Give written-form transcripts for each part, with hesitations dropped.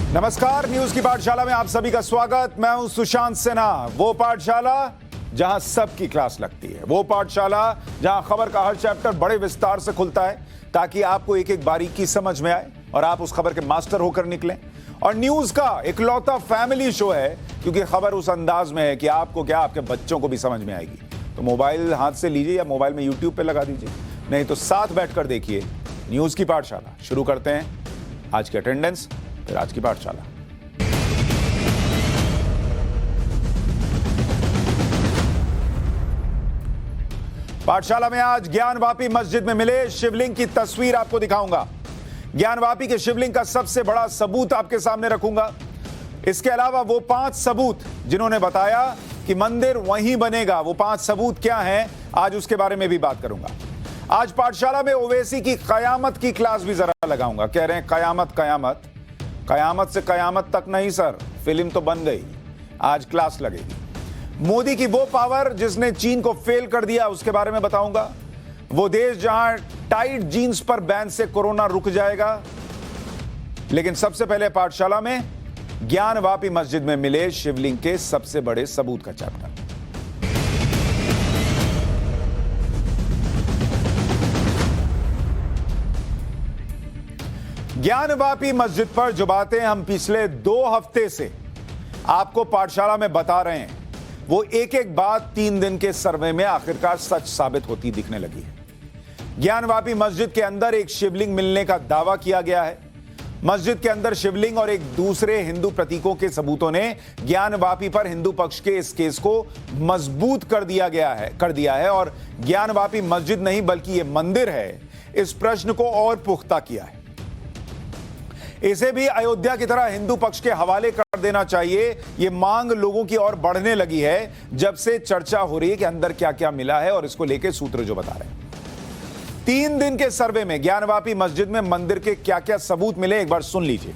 नमस्कार, न्यूज की पाठशाला में आप सभी का स्वागत। मैं हूं सुशांत सिन्हा। वो पाठशाला जहां सबकी क्लास लगती है, वो पाठशाला जहां खबर का हर चैप्टर बड़े विस्तार से खुलता है ताकि आपको एक एक बारीकी समझ में आए और आप उस खबर के मास्टर होकर निकलें। और न्यूज का इकलौता फैमिली शो है क्योंकि खबर उस अंदाज में है कि आपको क्या, आपके बच्चों को भी समझ में आएगी। तो मोबाइल हाथ से लीजिए या मोबाइल में यूट्यूब पे लगा दीजिए, नहीं तो साथ बैठकर देखिए न्यूज की पाठशाला। शुरू करते हैं आज की अटेंडेंस, फिर आज की पाठशाला। पाठशाला में आज ज्ञानवापी मस्जिद में मिले शिवलिंग की तस्वीर आपको दिखाऊंगा। ज्ञानवापी के शिवलिंग का सबसे बड़ा सबूत आपके सामने रखूंगा। इसके अलावा वो 5 सबूत जिन्होंने बताया कि मंदिर वहीं बनेगा, वो 5 सबूत क्या हैं, आज उसके बारे में भी बात करूंगा। आज पाठशाला में ओवैसी की कयामत की क्लास भी जरा लगाऊंगा। कह रहे हैं कयामत कयामत, कयामत से कयामत तक नहीं सर, फिल्म तो बन गई, आज क्लास लगेगी। मोदी की वो पावर जिसने चीन को फेल कर दिया, उसके बारे में बताऊंगा। वो देश जहां टाइट जीन्स पर बैन से कोरोना रुक जाएगा। लेकिन सबसे पहले पाठशाला में ज्ञानवापी मस्जिद में मिले शिवलिंग के सबसे बड़े सबूत का चैप्टर। ज्ञानवापी मस्जिद पर जो बातें हम पिछले 2 हफ्ते से आपको पाठशाला में बता रहे हैं, वो एक एक बात 3 दिन के सर्वे में आखिरकार सच साबित होती दिखने लगी है। ज्ञानवापी मस्जिद के अंदर एक शिवलिंग मिलने का दावा किया गया है। मस्जिद के अंदर शिवलिंग और एक दूसरे हिंदू प्रतीकों के सबूतों ने ज्ञानवापी पर हिंदू पक्ष के इस केस को मजबूत कर दिया है और ज्ञानवापी मस्जिद नहीं बल्कि यह मंदिर है, इस प्रश्न को और पुख्ता किया है। इसे भी अयोध्या की तरह हिंदू पक्ष के हवाले कर देना चाहिए, यह मांग लोगों की ओर बढ़ने लगी है जब से चर्चा हो रही है कि अंदर क्या क्या मिला है और इसको लेकर सूत्र जो बता रहे हैं। 3 दिन के सर्वे में ज्ञानवापी मस्जिद में मंदिर के क्या क्या सबूत मिले, एक बार सुन लीजिए।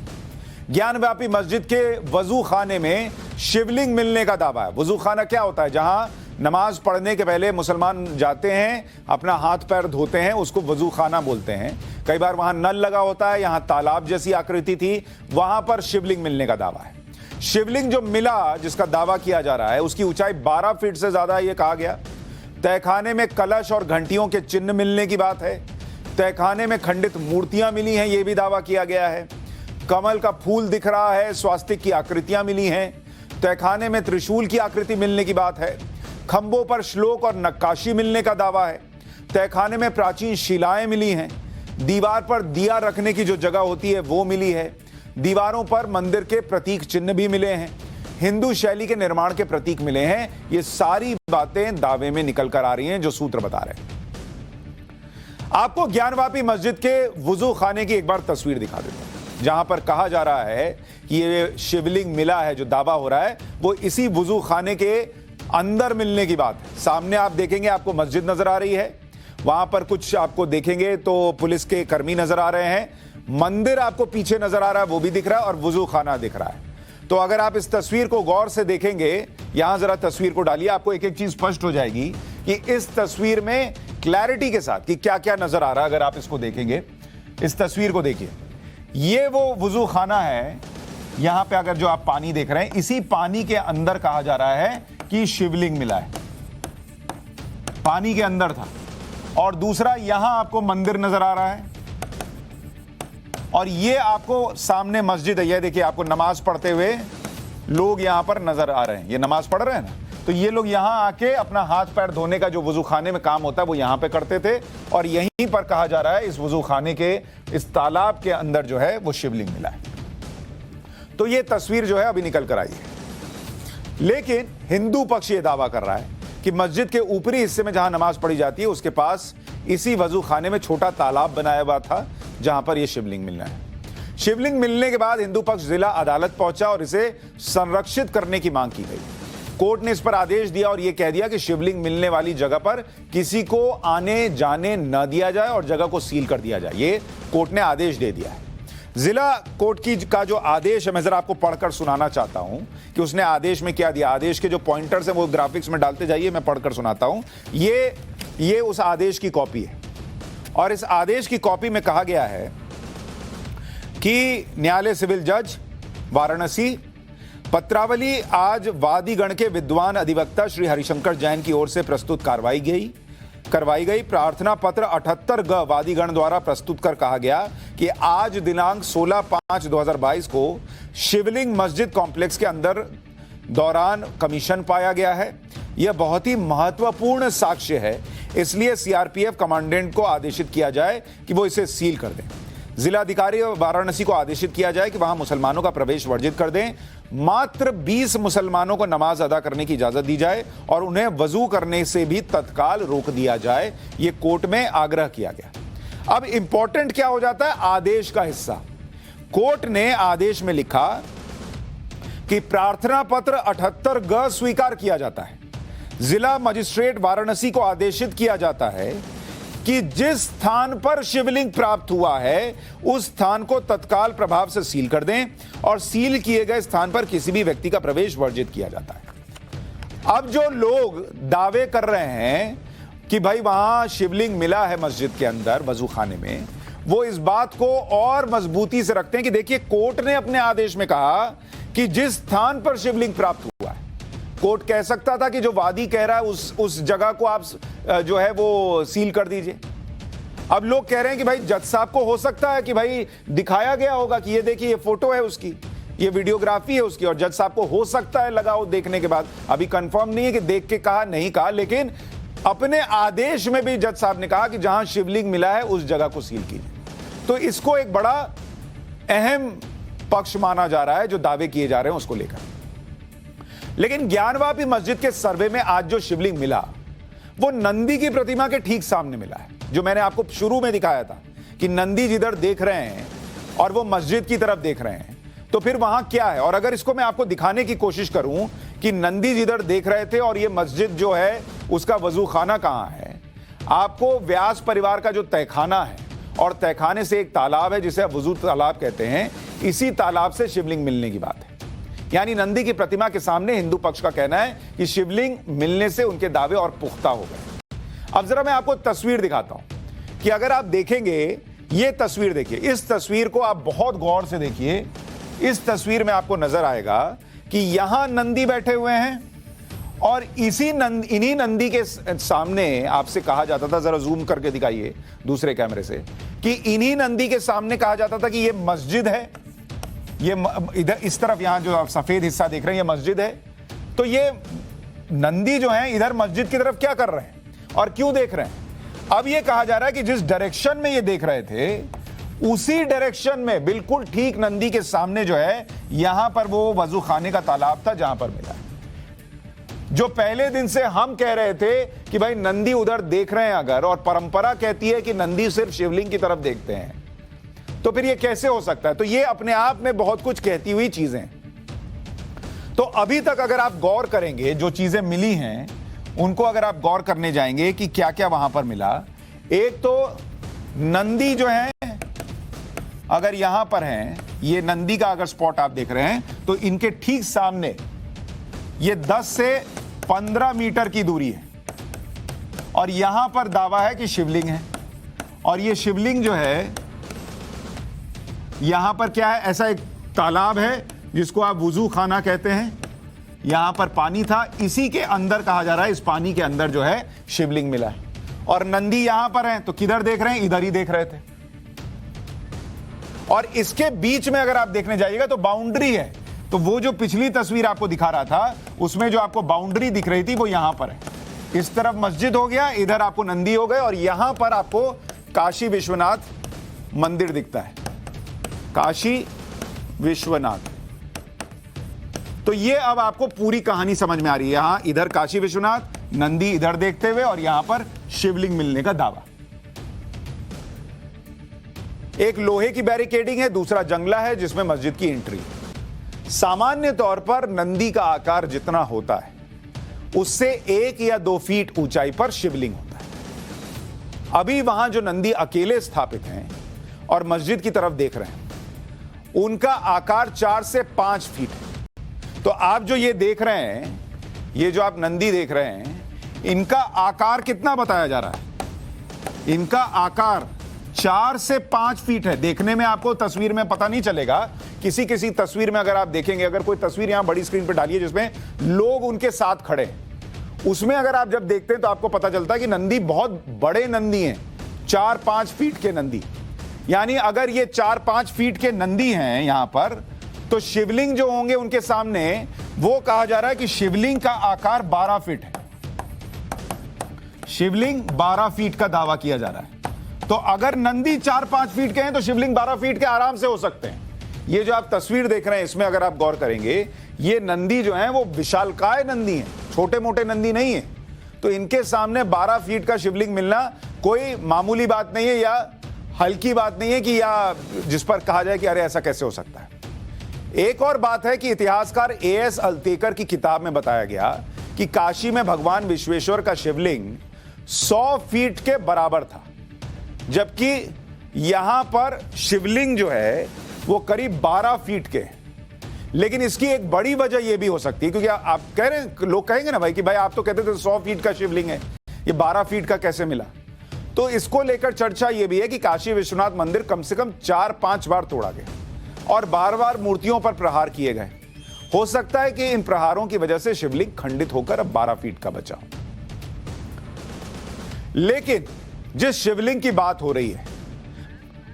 ज्ञानवापी मस्जिद के वजू खाने में शिवलिंग मिलने का दावा है। वजू खाना क्या होता है? जहां नमाज पढ़ने के पहले मुसलमान जाते हैं, अपना हाथ पैर धोते हैं, उसको वजू खाना बोलते हैं। कई बार वहां नल लगा होता है, यहां तालाब जैसी आकृति थी, वहां पर शिवलिंग मिलने का दावा है। शिवलिंग जो मिला, जिसका दावा किया जा रहा है, उसकी ऊंचाई 12 फीट से ज्यादा है, यह कहा गया। तहखाने में कलश और घंटियों के चिन्ह मिलने की बात है। तहखाने में खंडित मूर्तियां मिली हैं, यह भी दावा किया गया है। कमल का फूल दिख रहा है, स्वास्तिक की आकृतियां मिली हैं। तहखाने में त्रिशूल की आकृति मिलने की बात है। खंभों पर श्लोक और नक्काशी मिलने का दावा है। तहखाने में प्राचीन शिलाएं मिली हैं। दीवार पर दिया रखने की जो जगह होती है वो मिली है। दीवारों पर मंदिर के प्रतीक चिन्ह भी मिले हैं। हिंदू शैली के निर्माण के प्रतीक मिले हैं। ये सारी बातें दावे में निकल कर आ रही हैं जो सूत्र बता रहे हैं। आपको ज्ञानवापी मस्जिद के वुजू खाने की एक बार तस्वीर दिखा देता हूं, जहां पर कहा जा रहा है कि ये शिवलिंग मिला है, जो दावा हो रहा है वो इसी वुजू खाने के अंदर मिलने की बात है। सामने आप देखेंगे, आपको मस्जिद नजर आ रही है, वहां पर कुछ आपको देखेंगे तो पुलिस के कर्मी नजर आ रहे हैं। मंदिर आपको पीछे नजर आ रहा है, वो भी दिख रहा है, और वुजू खाना दिख रहा है। तो अगर आप इस तस्वीर को गौर से देखेंगे, यहां जरा तस्वीर को डालिए, आपको एक एक चीज स्पष्ट हो जाएगी कि इस तस्वीर में क्लैरिटी के साथ कि क्या क्या नजर आ रहा है। अगर आप इसको देखेंगे, इस तस्वीर को देखिए, ये वो वुजू खाना है। यहां पे अगर जो आप पानी देख रहे हैं, इसी पानी के अंदर कहा जा रहा है कि शिवलिंग मिला है, पानी के अंदर था। और दूसरा, यहां आपको मंदिर नजर आ रहा है और ये आपको सामने मस्जिद है। ये देखिए, आपको नमाज पढ़ते हुए लोग यहां पर नजर आ रहे हैं। ये नमाज पढ़ रहे हैं ना, तो ये लोग यहां आके अपना हाथ पैर धोने का जो वुजू खाने में काम होता है वो यहां पे करते थे। और यहीं पर कहा जा रहा है इस वुजू खाने के इस तालाब के अंदर जो है वो शिवलिंग मिला है। तो ये तस्वीर जो है अभी निकल कर आई है। लेकिन हिंदू पक्ष ये दावा कर रहा है कि मस्जिद के ऊपरी हिस्से में जहां नमाज पढ़ी जाती है, उसके पास इसी वजू खाने में छोटा तालाब बनाया हुआ था जहां पर यह शिवलिंग मिलना है। शिवलिंग मिलने के बाद हिंदू पक्ष जिला अदालत पहुंचा और इसे संरक्षित करने की मांग की गई। कोर्ट ने इस पर आदेश दिया और यह कह दिया कि शिवलिंग मिलने वाली जगह पर किसी को आने जाने न दिया जाए और जगह को सील कर दिया जाए। यह कोर्ट ने आदेश दे दिया है। जिला कोर्ट का जो आदेश है, मैं जरा आपको पढ़कर सुनाना चाहता हूं कि उसने आदेश में क्या दिया। आदेश के जो पॉइंटर्स हैं वो ग्राफिक्स में डालते जाइए, मैं पढ़कर सुनाता हूं। ये उस आदेश की कॉपी है और इस आदेश की कॉपी में कहा गया है कि न्यायालय सिविल जज वाराणसी पत्रावली आज वादीगण के विद्वान अधिवक्ता श्री हरिशंकर जैन की ओर से प्रस्तुत करवाई गई प्रार्थना पत्र 78 वादीगण द्वारा प्रस्तुत कर कहा गया कि आज दिनांक 16/5/2022 को शिवलिंग मस्जिद कॉम्प्लेक्स के अंदर दौरान कमीशन पाया गया है। यह बहुत ही महत्वपूर्ण साक्ष्य है, इसलिए सीआरपीएफ कमांडेंट को आदेशित किया जाए कि वो इसे सील कर दें। जिलाधिकारी वाराणसी को आदेशित किया जाए कि वहां मुसलमानों का प्रवेश वर्जित कर दें। मात्र 20 मुसलमानों को नमाज अदा करने की इजाजत दी जाए और उन्हें वजू करने से भी तत्काल रोक दिया जाए, यह कोर्ट में आग्रह किया गया। अब इंपॉर्टेंट क्या हो जाता है, आदेश का हिस्सा। कोर्ट ने आदेश में लिखा कि प्रार्थना पत्र 78 स्वीकार किया जाता है। जिला मजिस्ट्रेट वाराणसी को आदेशित किया जाता है कि जिस स्थान पर शिवलिंग प्राप्त हुआ है उस स्थान को तत्काल प्रभाव से सील कर दें और सील किए गए स्थान पर किसी भी व्यक्ति का प्रवेश वर्जित किया जाता है। अब जो लोग दावे कर रहे हैं कि भाई वहां शिवलिंग मिला है मस्जिद के अंदर वजू खाने में, वो इस बात को और मजबूती से रखते हैं कि देखिए कोर्ट ने अपने आदेश में कहा कि जिस स्थान पर शिवलिंग प्राप्त हुआ है। कोर्ट कह सकता था कि जो वादी कह रहा है उस जगह को आप जो है वो सील कर दीजिए। अब लोग कह रहे हैं कि भाई जज साहब को हो सकता है कि भाई दिखाया गया होगा कि ये देखिए ये फोटो है उसकी, ये वीडियोग्राफी है उसकी, और जज साहब को हो सकता है लगा हो देखने के बाद, अभी कंफर्म नहीं है कि देख के कहा नहीं कहा, लेकिन अपने आदेश में भी जज साहब ने कहा कि जहां शिवलिंग मिला है उस जगह को सील कीजिए। तो इसको एक बड़ा अहम पक्ष माना जा रहा है जो दावे किए जा रहे हैं उसको लेकर। लेकिन ज्ञानवापी मस्जिद के सर्वे में आज जो शिवलिंग मिला वो नंदी की प्रतिमा के ठीक सामने मिला है, जो मैंने आपको शुरू में दिखाया था कि नंदी जिधर देख रहे हैं और वो मस्जिद की तरफ देख रहे हैं, तो फिर वहां क्या है। और अगर इसको मैं आपको दिखाने की कोशिश करूं कि नंदी जिधर देख रहे थे और ये मस्जिद जो है उसका वजू खाना कहां है, आपको व्यास परिवार का जो तहखाना है और तहखाने से एक तालाब है जिसे वजू तालाब कहते हैं, इसी तालाब से शिवलिंग मिलने की बात है। यानी नंदी की प्रतिमा के सामने हिंदू पक्ष का कहना है कि शिवलिंग मिलने से उनके दावे और पुख्ता हो गए। अब जरा मैं आपको तस्वीर दिखाता हूं कि अगर आप देखेंगे, ये तस्वीर देखिए, इस तस्वीर को आप बहुत गौर से देखिए। इस तस्वीर में आपको नजर आएगा कि यहां नंदी बैठे हुए हैं और इन्हीं नंदी के सामने आपसे कहा जाता था, जरा जूम करके दिखाइए दूसरे कैमरे से, कि इन्हीं नंदी के सामने कहा जाता था कि ये मस्जिद है, ये इधर इस तरफ यहां जो आप सफेद हिस्सा देख रहे हैं ये मस्जिद है। तो ये नंदी जो है इधर मस्जिद की तरफ क्या कर रहे हैं और क्यों देख रहे हैं। अब ये कहा जा रहा है कि जिस डायरेक्शन में ये देख रहे थे उसी डायरेक्शन में बिल्कुल ठीक नंदी के सामने जो है यहां पर वो वजू खाने का तालाब था जहां पर मिला। जो पहले दिन से हम कह रहे थे कि भाई नंदी उधर देख रहे हैं अगर, और परंपरा कहती है कि नंदी सिर्फ शिवलिंग की तरफ देखते हैं, तो फिर ये कैसे हो सकता है। तो ये अपने आप में बहुत कुछ कहती हुई चीजें। तो अभी तक अगर आप गौर करेंगे जो चीजें मिली हैं उनको अगर आप गौर करने जाएंगे कि क्या क्या वहां पर मिला। एक तो नंदी जो है अगर यहां पर हैं, ये नंदी का अगर स्पॉट आप देख रहे हैं तो इनके ठीक सामने ये 10 से 15 मीटर की दूरी है और यहां पर दावा है कि शिवलिंग है। और ये शिवलिंग जो है यहां पर क्या है, ऐसा एक तालाब है जिसको आप वुजू खाना कहते हैं, यहां पर पानी था, इसी के अंदर कहा जा रहा है इस पानी के अंदर जो है शिवलिंग मिला है। और नंदी यहां पर है तो किधर देख रहे हैं, इधर ही देख रहे थे। और इसके बीच में अगर आप देखने जाइएगा तो बाउंड्री है। तो वो जो पिछली तस्वीर आपको दिखा रहा था उसमें जो आपको बाउंड्री दिख रही थी वो यहां पर है। इस तरफ मस्जिद हो गया, इधर आपको नंदी हो गए और यहां पर आपको काशी विश्वनाथ मंदिर दिखता है, काशी विश्वनाथ। तो ये अब आपको पूरी कहानी समझ में आ रही है। यहां इधर काशी विश्वनाथ, नंदी इधर देखते हुए और यहां पर शिवलिंग मिलने का दावा। एक लोहे की बैरिकेडिंग है, दूसरा जंगला है जिसमें मस्जिद की एंट्री है। सामान्य तौर पर नंदी का आकार जितना होता है उससे 1 या 2 फीट ऊंचाई पर शिवलिंग होता है। अभी वहां जो नंदी अकेले स्थापित हैं और मस्जिद की तरफ देख रहे हैं उनका आकार 4 से 5 फीट है। तो आप जो ये देख रहे हैं, ये जो आप नंदी देख रहे हैं, इनका आकार कितना बताया जा रहा है, इनका आकार 4 से 5 फीट है। देखने में आपको तस्वीर में पता नहीं चलेगा, किसी किसी तस्वीर में अगर आप देखेंगे, अगर कोई तस्वीर यहां बड़ी स्क्रीन पर डालिए जिसमें लोग उनके साथ खड़े हैं, उसमें अगर आप जब देखते हैं तो आपको पता चलता है कि नंदी बहुत बड़े नंदी हैं, 4-5 फीट के नंदी। यानी अगर ये 4-5 फीट के नंदी हैं यहां पर, तो शिवलिंग जो होंगे उनके सामने, वो कहा जा रहा है कि शिवलिंग का आकार 12 फीट है। शिवलिंग 12 फीट का दावा किया जा रहा है। तो अगर नंदी 4-5 फीट के हैं तो शिवलिंग 12 फीट के आराम से हो सकते हैं। ये जो आप तस्वीर देख रहे हैं, इसमें अगर आप गौर करेंगे, ये नंदी जो है वो विशालकाय नंदी है, छोटे मोटे नंदी नहीं है। तो इनके सामने 12 फीट का शिवलिंग मिलना कोई मामूली बात नहीं है, या हल्की बात नहीं है कि या जिस पर कहा जाए कि अरे ऐसा कैसे हो सकता है। एक और बात है कि इतिहासकार A.S. अल्तेकर की किताब में बताया गया कि काशी में भगवान विश्वेश्वर का शिवलिंग 100 फीट के बराबर था, जबकि यहां पर शिवलिंग जो है वो करीब 12 फीट के। लेकिन इसकी एक बड़ी वजह यह भी हो सकती है, क्योंकि आप कह रहे हैं, लोग कहेंगे ना भाई कि भाई आप तो कहते थे 100 फीट का शिवलिंग है, ये 12 फीट का कैसे मिला। तो इसको लेकर चर्चा यह भी है कि काशी विश्वनाथ मंदिर कम से कम 4-5 बार तोड़ा गया और बार बार मूर्तियों पर प्रहार किए गए। हो सकता है कि इन प्रहारों की वजह से शिवलिंग खंडित होकर अब 12 फीट का बचा हो। लेकिन जिस शिवलिंग की बात हो रही है,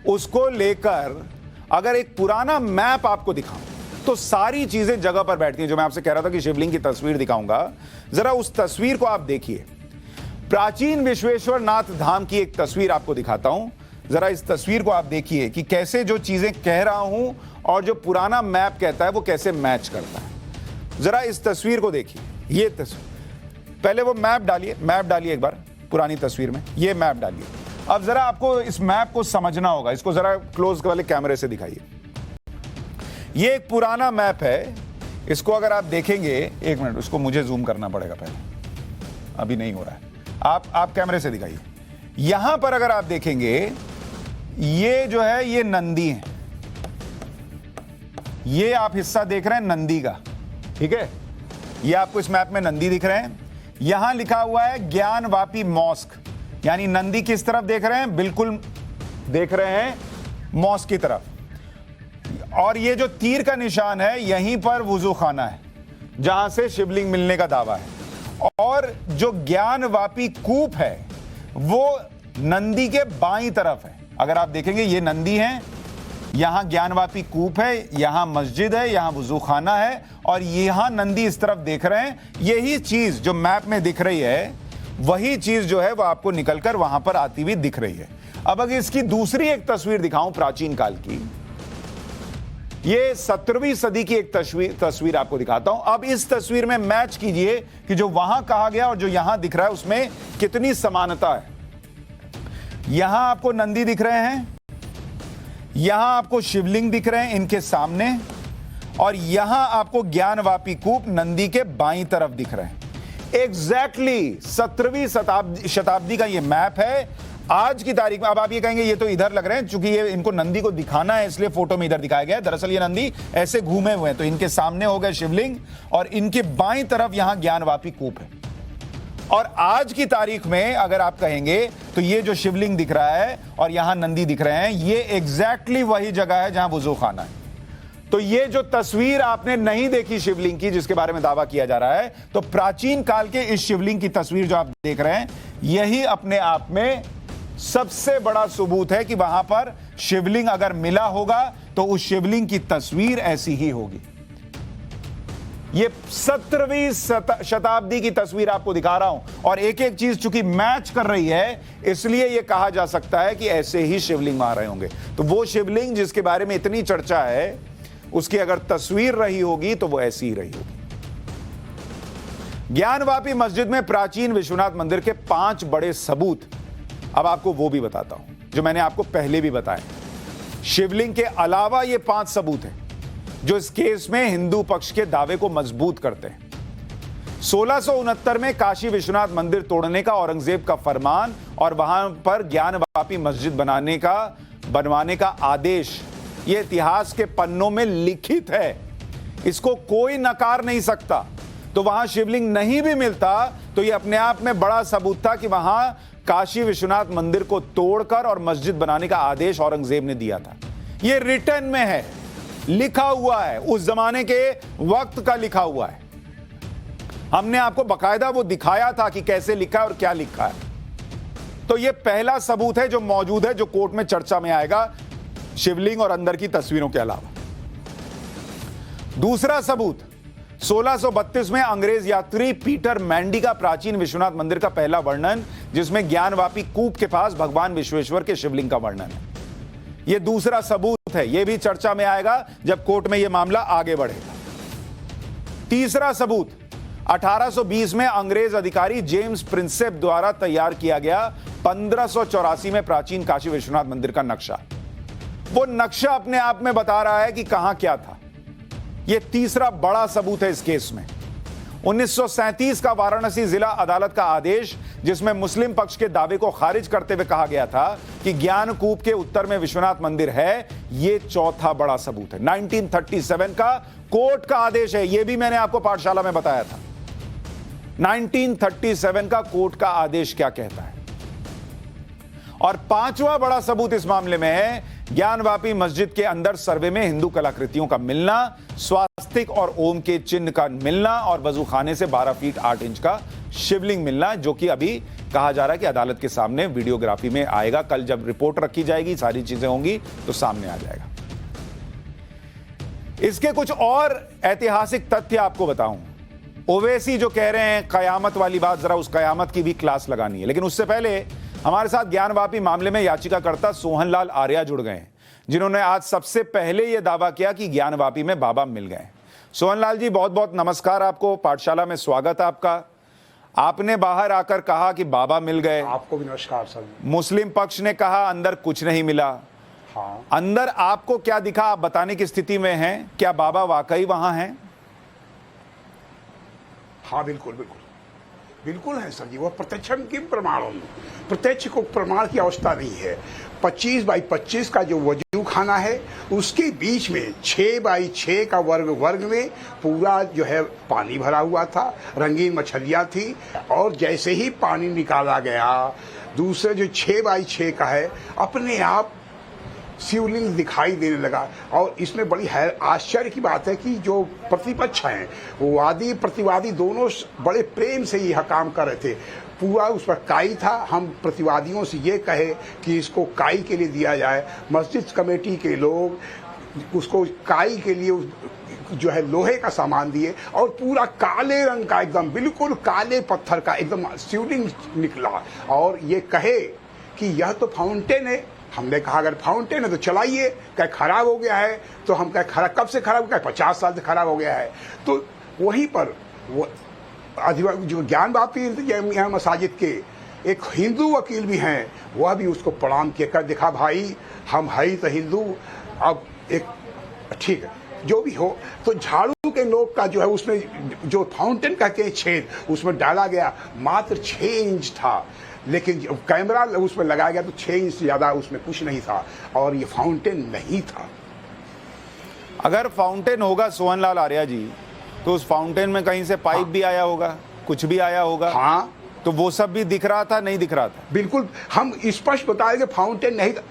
उसको लेकर अगर एक पुराना मैप आपको दिखाऊं तो सारी चीजें जगह पर बैठती हैं। जो मैं आपसे कह रहा था कि शिवलिंग की तस्वीर दिखाऊंगा, जरा उस तस्वीर को आप देखिए। प्राचीन विश्वेश्वर नाथ धाम की एक तस्वीर आपको दिखाता हूं। जरा इस तस्वीर को आप देखिए कि कैसे जो चीजें कह रहा हूं और जो पुराना मैप कहता है वो कैसे मैच करता है। जरा इस तस्वीर को देखिए। ये तस्वीर, पहले वो मैप डालिए एक बार पुरानी तस्वीर में, ये मैप डालिए। अब जरा आपको इस मैप को समझना होगा, इसको जरा क्लोज वाले कैमरे से दिखाइए। ये एक पुराना मैप है, इसको अगर आप देखेंगे, एक मिनट, उसको मुझे जूम करना पड़ेगा पहले, अभी नहीं हो रहा है। आप कैमरे से दिखाइए। यहां पर अगर आप देखेंगे, ये जो है ये नंदी है, ये आप हिस्सा देख रहे हैं नंदी का, ठीक है। ये आपको इस मैप में नंदी दिख रहे हैं। यहां लिखा हुआ है ज्ञानवापी मॉस्क, यानी नंदी किस तरफ देख रहे हैं, बिल्कुल देख रहे हैं मॉस्क की तरफ। और ये जो तीर का निशान है, यहीं पर वुजू खाना है जहां से शिवलिंग मिलने का दावा है। और जो ज्ञानवापी कूप है वो नंदी के बाईं तरफ है। अगर आप देखेंगे, ये नंदी है, यहां ज्ञानवापी कूप है, यहां मस्जिद है, यहां वुजू खाना है, और यहां नंदी इस तरफ देख रहे हैं। यही चीज जो मैप में दिख रही है, वही चीज जो है वो आपको निकलकर वहां पर आती हुई दिख रही है। अब अगर इसकी दूसरी एक तस्वीर दिखाऊं प्राचीन काल की, ये 17वीं सदी की एक तस्वीर आपको दिखाता हूं। अब इस तस्वीर में मैच कीजिए कि जो वहां कहा गया और जो यहां दिख रहा है उसमें कितनी समानता है। यहां आपको नंदी दिख रहे हैं, यहां आपको शिवलिंग दिख रहे हैं इनके सामने, और यहां आपको ज्ञानवापी कूप नंदी के बाईं तरफ दिख रहे हैं। एग्जैक्टली 17वीं शताब्दी का ये मैप है आज की तारीख में। अब आप ये कहेंगे ये तो इधर लग रहे हैं, चूंकि ये इनको नंदी को दिखाना है इसलिए फोटो में इधर दिखाया गया है। दरअसल ये नंदी ऐसे घूमे हुए हैं, तो इनके सामने हो गए शिवलिंग और इनके बाईं तरफ यहां ज्ञानवापी कूप है। और आज की तारीख में अगर आप कहेंगे तो ये जो शिवलिंग दिख रहा है और यहां नंदी दिख रहे हैं, ये एग्जैक्टली वही जगह है जहां वुजू खाना है। तो ये जो तस्वीर आपने नहीं देखी शिवलिंग की, जिसके बारे में दावा किया जा रहा है, तो प्राचीन काल के इस शिवलिंग की तस्वीर जो आप देख रहे हैं, यही अपने आप में सबसे बड़ा सबूत है कि वहां पर शिवलिंग अगर मिला होगा तो उस शिवलिंग की तस्वीर ऐसी ही होगी। ये 17वीं शताब्दी की तस्वीर आपको दिखा रहा हूं, और एक एक चीज चूंकि मैच कर रही है, इसलिए यह कहा जा सकता है कि ऐसे ही शिवलिंग वहां रहे होंगे। तो वो शिवलिंग जिसके बारे में इतनी चर्चा है, उसकी अगर तस्वीर रही होगी तो वो ऐसी ही रही होगी। ज्ञानवापी मस्जिद में प्राचीन विश्वनाथ मंदिर के 5 बड़े सबूत, अब आपको वो भी बताता हूं जो मैंने आपको पहले भी बताया। शिवलिंग के अलावा ये 5 सबूत हैं जो इस केस में हिंदू पक्ष के दावे को मजबूत करते हैं। 1669 में काशी विश्वनाथ मंदिर तोड़ने का औरंगजेब का फरमान और वहां पर ज्ञानवापी मस्जिद बनवाने का आदेश, यह इतिहास के पन्नों में लिखित है, इसको कोई नकार नहीं सकता। तो वहां शिवलिंग नहीं भी मिलता तो यह अपने आप में बड़ा सबूत था कि वहां काशी विश्वनाथ मंदिर को तोड़कर और मस्जिद बनाने का आदेश औरंगजेब ने दिया था। यह रिटर्न में है, लिखा हुआ है, उस जमाने के वक्त का लिखा हुआ है। हमने आपको बकायदा वो दिखाया था कि कैसे लिखा है और क्या लिखा है। तो यह पहला सबूत है जो मौजूद है, जो कोर्ट में चर्चा में आएगा, शिवलिंग और अंदर की तस्वीरों के अलावा। दूसरा सबूत 1632 में अंग्रेज यात्री पीटर मैंडी का प्राचीन विश्वनाथ मंदिर का पहला वर्णन, जिसमें ज्ञानवापी कूप के पास भगवान विश्वेश्वर के शिवलिंग का वर्णन है। यह दूसरा सबूत है, यह भी चर्चा में आएगा जब कोर्ट में यह मामला आगे बढ़ेगा। तीसरा सबूत 1820 में अंग्रेज अधिकारी जेम्स प्रिंसेप द्वारा तैयार किया गया 1584 में प्राचीन काशी विश्वनाथ मंदिर का नक्शा। वो नक्शा अपने आप में बता रहा है कि कहां क्या था। यह तीसरा बड़ा सबूत है इस केस में। 1937 का वाराणसी जिला अदालत का आदेश, जिसमें मुस्लिम पक्ष के दावे को खारिज करते हुए कहा गया था कि ज्ञानकूप के उत्तर में विश्वनाथ मंदिर है, यह चौथा बड़ा सबूत है। 1937 का कोर्ट का आदेश है, यह भी मैंने आपको पाठशाला में बताया था। 1937 का कोर्ट का आदेश क्या कहता है। और पांचवा बड़ा सबूत इस मामले में है ज्ञानवापी मस्जिद के अंदर सर्वे में हिंदू कलाकृतियों का मिलना, स्वास्तिक और ओम के चिन्ह का मिलना और वजूखाने से 12 फीट 8 इंच का शिवलिंग मिलना, जो कि अभी कहा जा रहा है कि अदालत के सामने वीडियोग्राफी में आएगा। कल जब रिपोर्ट रखी जाएगी, सारी चीजें होंगी तो सामने आ जाएगा। इसके कुछ और ऐतिहासिक तथ्य आपको बताऊं। ओवैसी जो कह रहे हैं कयामत वाली बात, जरा उस कयामत की भी क्लास लगानी है। लेकिन उससे पहले हमारे साथ ज्ञानवापी मामले में याचिकाकर्ता सोहनलाल आर्या जुड़ गए हैं, जिन्होंने आज सबसे पहले यह दावा किया कि ज्ञानवापी में बाबा मिल गए। सोहनलाल जी, बहुत बहुत नमस्कार आपको, पाठशाला में स्वागत है आपका। आपने बाहर आकर कहा कि बाबा मिल गए। आपको भी नमस्कार सर। मुस्लिम पक्ष ने कहा अंदर कुछ नहीं मिला। हाँ, अंदर आपको क्या दिखा, आप बताने की स्थिति में हैं? क्या बाबा वाकई वहां हैं? हाँ, बिल्कुल बिल्कुल बिल्कुल है सर जी। वह प्रत्यक्ष की प्रमाण, प्रत्यक्ष को प्रमाण की अवस्था नहीं है। 25 बाई 25 का जो वजू खाना है, उसके बीच में 6 बाई 6 का वर्ग में पूरा जो है पानी भरा हुआ था, रंगीन मछलियाँ थी। और जैसे ही पानी निकाला गया, दूसरे जो 6 बाई 6 का है, अपने आप शिवलिंग दिखाई देने लगा। और इसमें बड़ी आश्चर्य की बात है कि जो प्रतिपक्ष हैं, वो वादी प्रतिवादी दोनों बड़े प्रेम से यह काम कर रहे थे। पूरा उस पर काई था। हम प्रतिवादियों से ये कहे कि इसको काई के लिए दिया जाए। मस्जिद कमेटी के लोग उसको काई के लिए जो है लोहे का सामान दिए और पूरा काले रंग का, एकदम बिल्कुल काले पत्थर का एकदम शिवलिंग निकला। और ये कहे कि यह तो फाउंटेन है। हमने कहा अगर फाउंटेन है तो चलाइए। कहे खराब हो गया है, तो हम कहे खराब कब से खराब हो गया? 50 साल से खराब हो गया है। तो वहीं पर वो जो ज्ञानवापी यहाँ मसाजिद के एक हिंदू वकील भी हैं, वह भी उसको प्रणाम किया कर दिखा, भाई हम है तो हिंदू। अब एक ठीक है, जो भी हो, तो झाड़ू के नोक का जो है उसमें जो फाउंटेन कहते हैं छेद, उसमें डाला गया मात्र 6 इंच था। लेकिन जब कैमरा उसमें लगाया गया तो 6 इंच से ज्यादा उसमें कुछ नहीं था और ये फाउंटेन नहीं था। अगर फाउंटेन होगा सोहनलाल आर्या जी, तो उस फाउंटेन में कहीं से पाइप भी आया होगा, कुछ भी आया होगा। हाँ, तो वो सब भी दिख रहा था, नहीं दिख रहा था? बिल्कुल, हम स्पष्ट बताएंगे फाउंटेन नहीं था।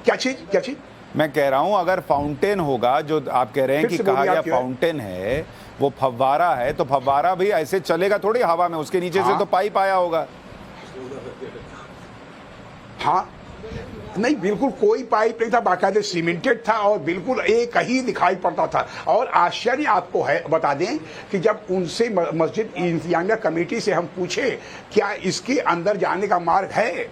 क्या चीज? मैं कह रहा हूं अगर फाउंटेन होगा, जो आप कह रहे हैं कि कहा गया फाउंटेन है, वो फव्वारा है, तो फव्वारा भी ऐसे चलेगा थोड़ी हवा में, उसके नीचे से तो पाइप आया होगा। हाँ, नहीं, बिल्कुल कोई पाइप नहीं था, बाकायदे सीमेंटेड था और बिल्कुल एक ही दिखाई पड़ता था। और आश्चर्य आपको है, बता दें कि जब उनसे मस्जिद इंतजामिया कमेटी से हम पूछे क्या इसके अंदर जाने का मार्ग है,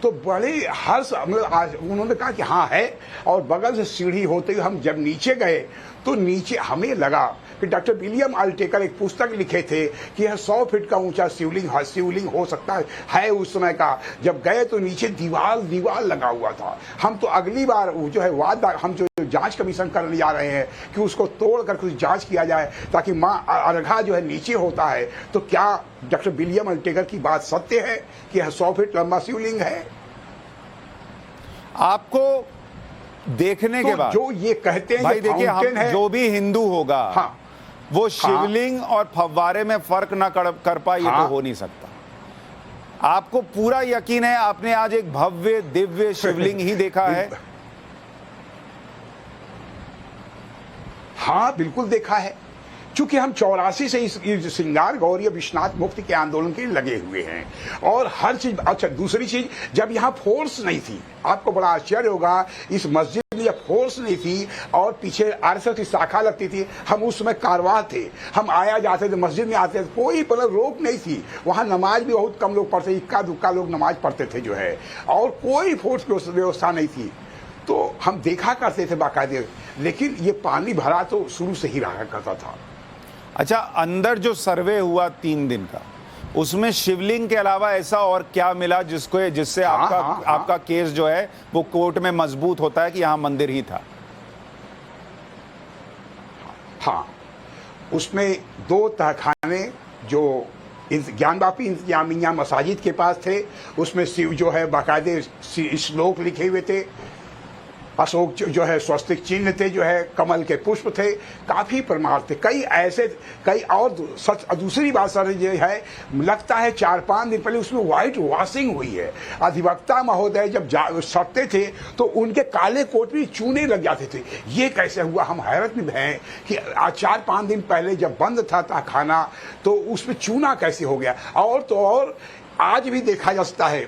तो बड़े हर्ष उन्होंने कहा कि हाँ है। और बगल से सीढ़ी होते हुए हम जब नीचे गए तो नीचे हमें लगा कि डॉक्टर विलियम अल्टेकर एक पुस्तक लिखे थे कि यह 100 फीट का ऊंचा शिवलिंग हो सकता है उस समय का। जब गए तो नीचे दीवार लगा हुआ था। हम तो अगली बार जो है हम जो जांच कमीशन करने जा रहे हैं कि उसको तोड़ कर कुछ जांच किया जाए, ताकि माँ अर्घा जो है नीचे होता है। तो क्या डॉक्टर विलियम अल्टेकर की बात सत्य है कि यह 100 फीट लंबा शिवलिंग है? आपको देखने के बाद जो ये कहते हैं, भाई देखिए, हम जो भी हिंदू होगा, हाँ, वो शिवलिंग और फव्वारे में फर्क ना कर पाए, ये तो हो नहीं सकता। आपको पूरा यकीन है आपने आज एक भव्य दिव्य शिवलिंग ही देखा है? हाँ, बिल्कुल देखा है। चूंकि हम 84 से इस श्रृंगार गौरी और विश्वनाथ मुक्ति के आंदोलन के लिए लगे हुए हैं और हर चीज। अच्छा, दूसरी चीज, जब यहाँ फोर्स नहीं थी, आपको बड़ा आश्चर्य होगा, इस मस्जिद में जब फोर्स नहीं थी और पीछे आरएसएस की शाखा लगती थी, हम उस समय कारवां थे, हम आया जाते थे, मस्जिद में आते थे, कोई मतलब रोक नहीं थी। वहाँ नमाज भी बहुत कम लोग पढ़ते, इक्का दुक्का लोग नमाज पढ़ते थे जो है, और कोई फोर्स व्यवस्था नहीं थी। तो हम देखा करते थे बाकायदे, लेकिन ये पानी भरा तो शुरू से ही रहा करता था। अच्छा, अंदर जो सर्वे हुआ 3 दिन का, उसमें शिवलिंग के अलावा ऐसा और क्या मिला जिससे आपका केस जो है वो कोर्ट में मजबूत होता है कि यहाँ मंदिर ही था? हाँ, उसमें 2 तहखाने जो ज्ञानवापी इंतजामिया मसाजिद के पास थे, उसमें शिव जो है बाकायदे श्लोक लिखे हुए थे, अशोक जो है स्वस्तिक चिन्ह थे, जो है कमल के पुष्प थे, काफी प्रमाण थे। कई और सच। दूसरी बात सर जो है, लगता है 4-5 दिन पहले उसमें व्हाइट वॉशिंग हुई है। अधिवक्ता महोदय जब सटते थे तो उनके काले कोट में चूने लग जाते थे। ये कैसे हुआ, हम हैरत में हैं कि 4-5 दिन पहले जब बंद था खाना तो उसमें चूना कैसे हो गया। और तो और आज भी देखा जा सकता है,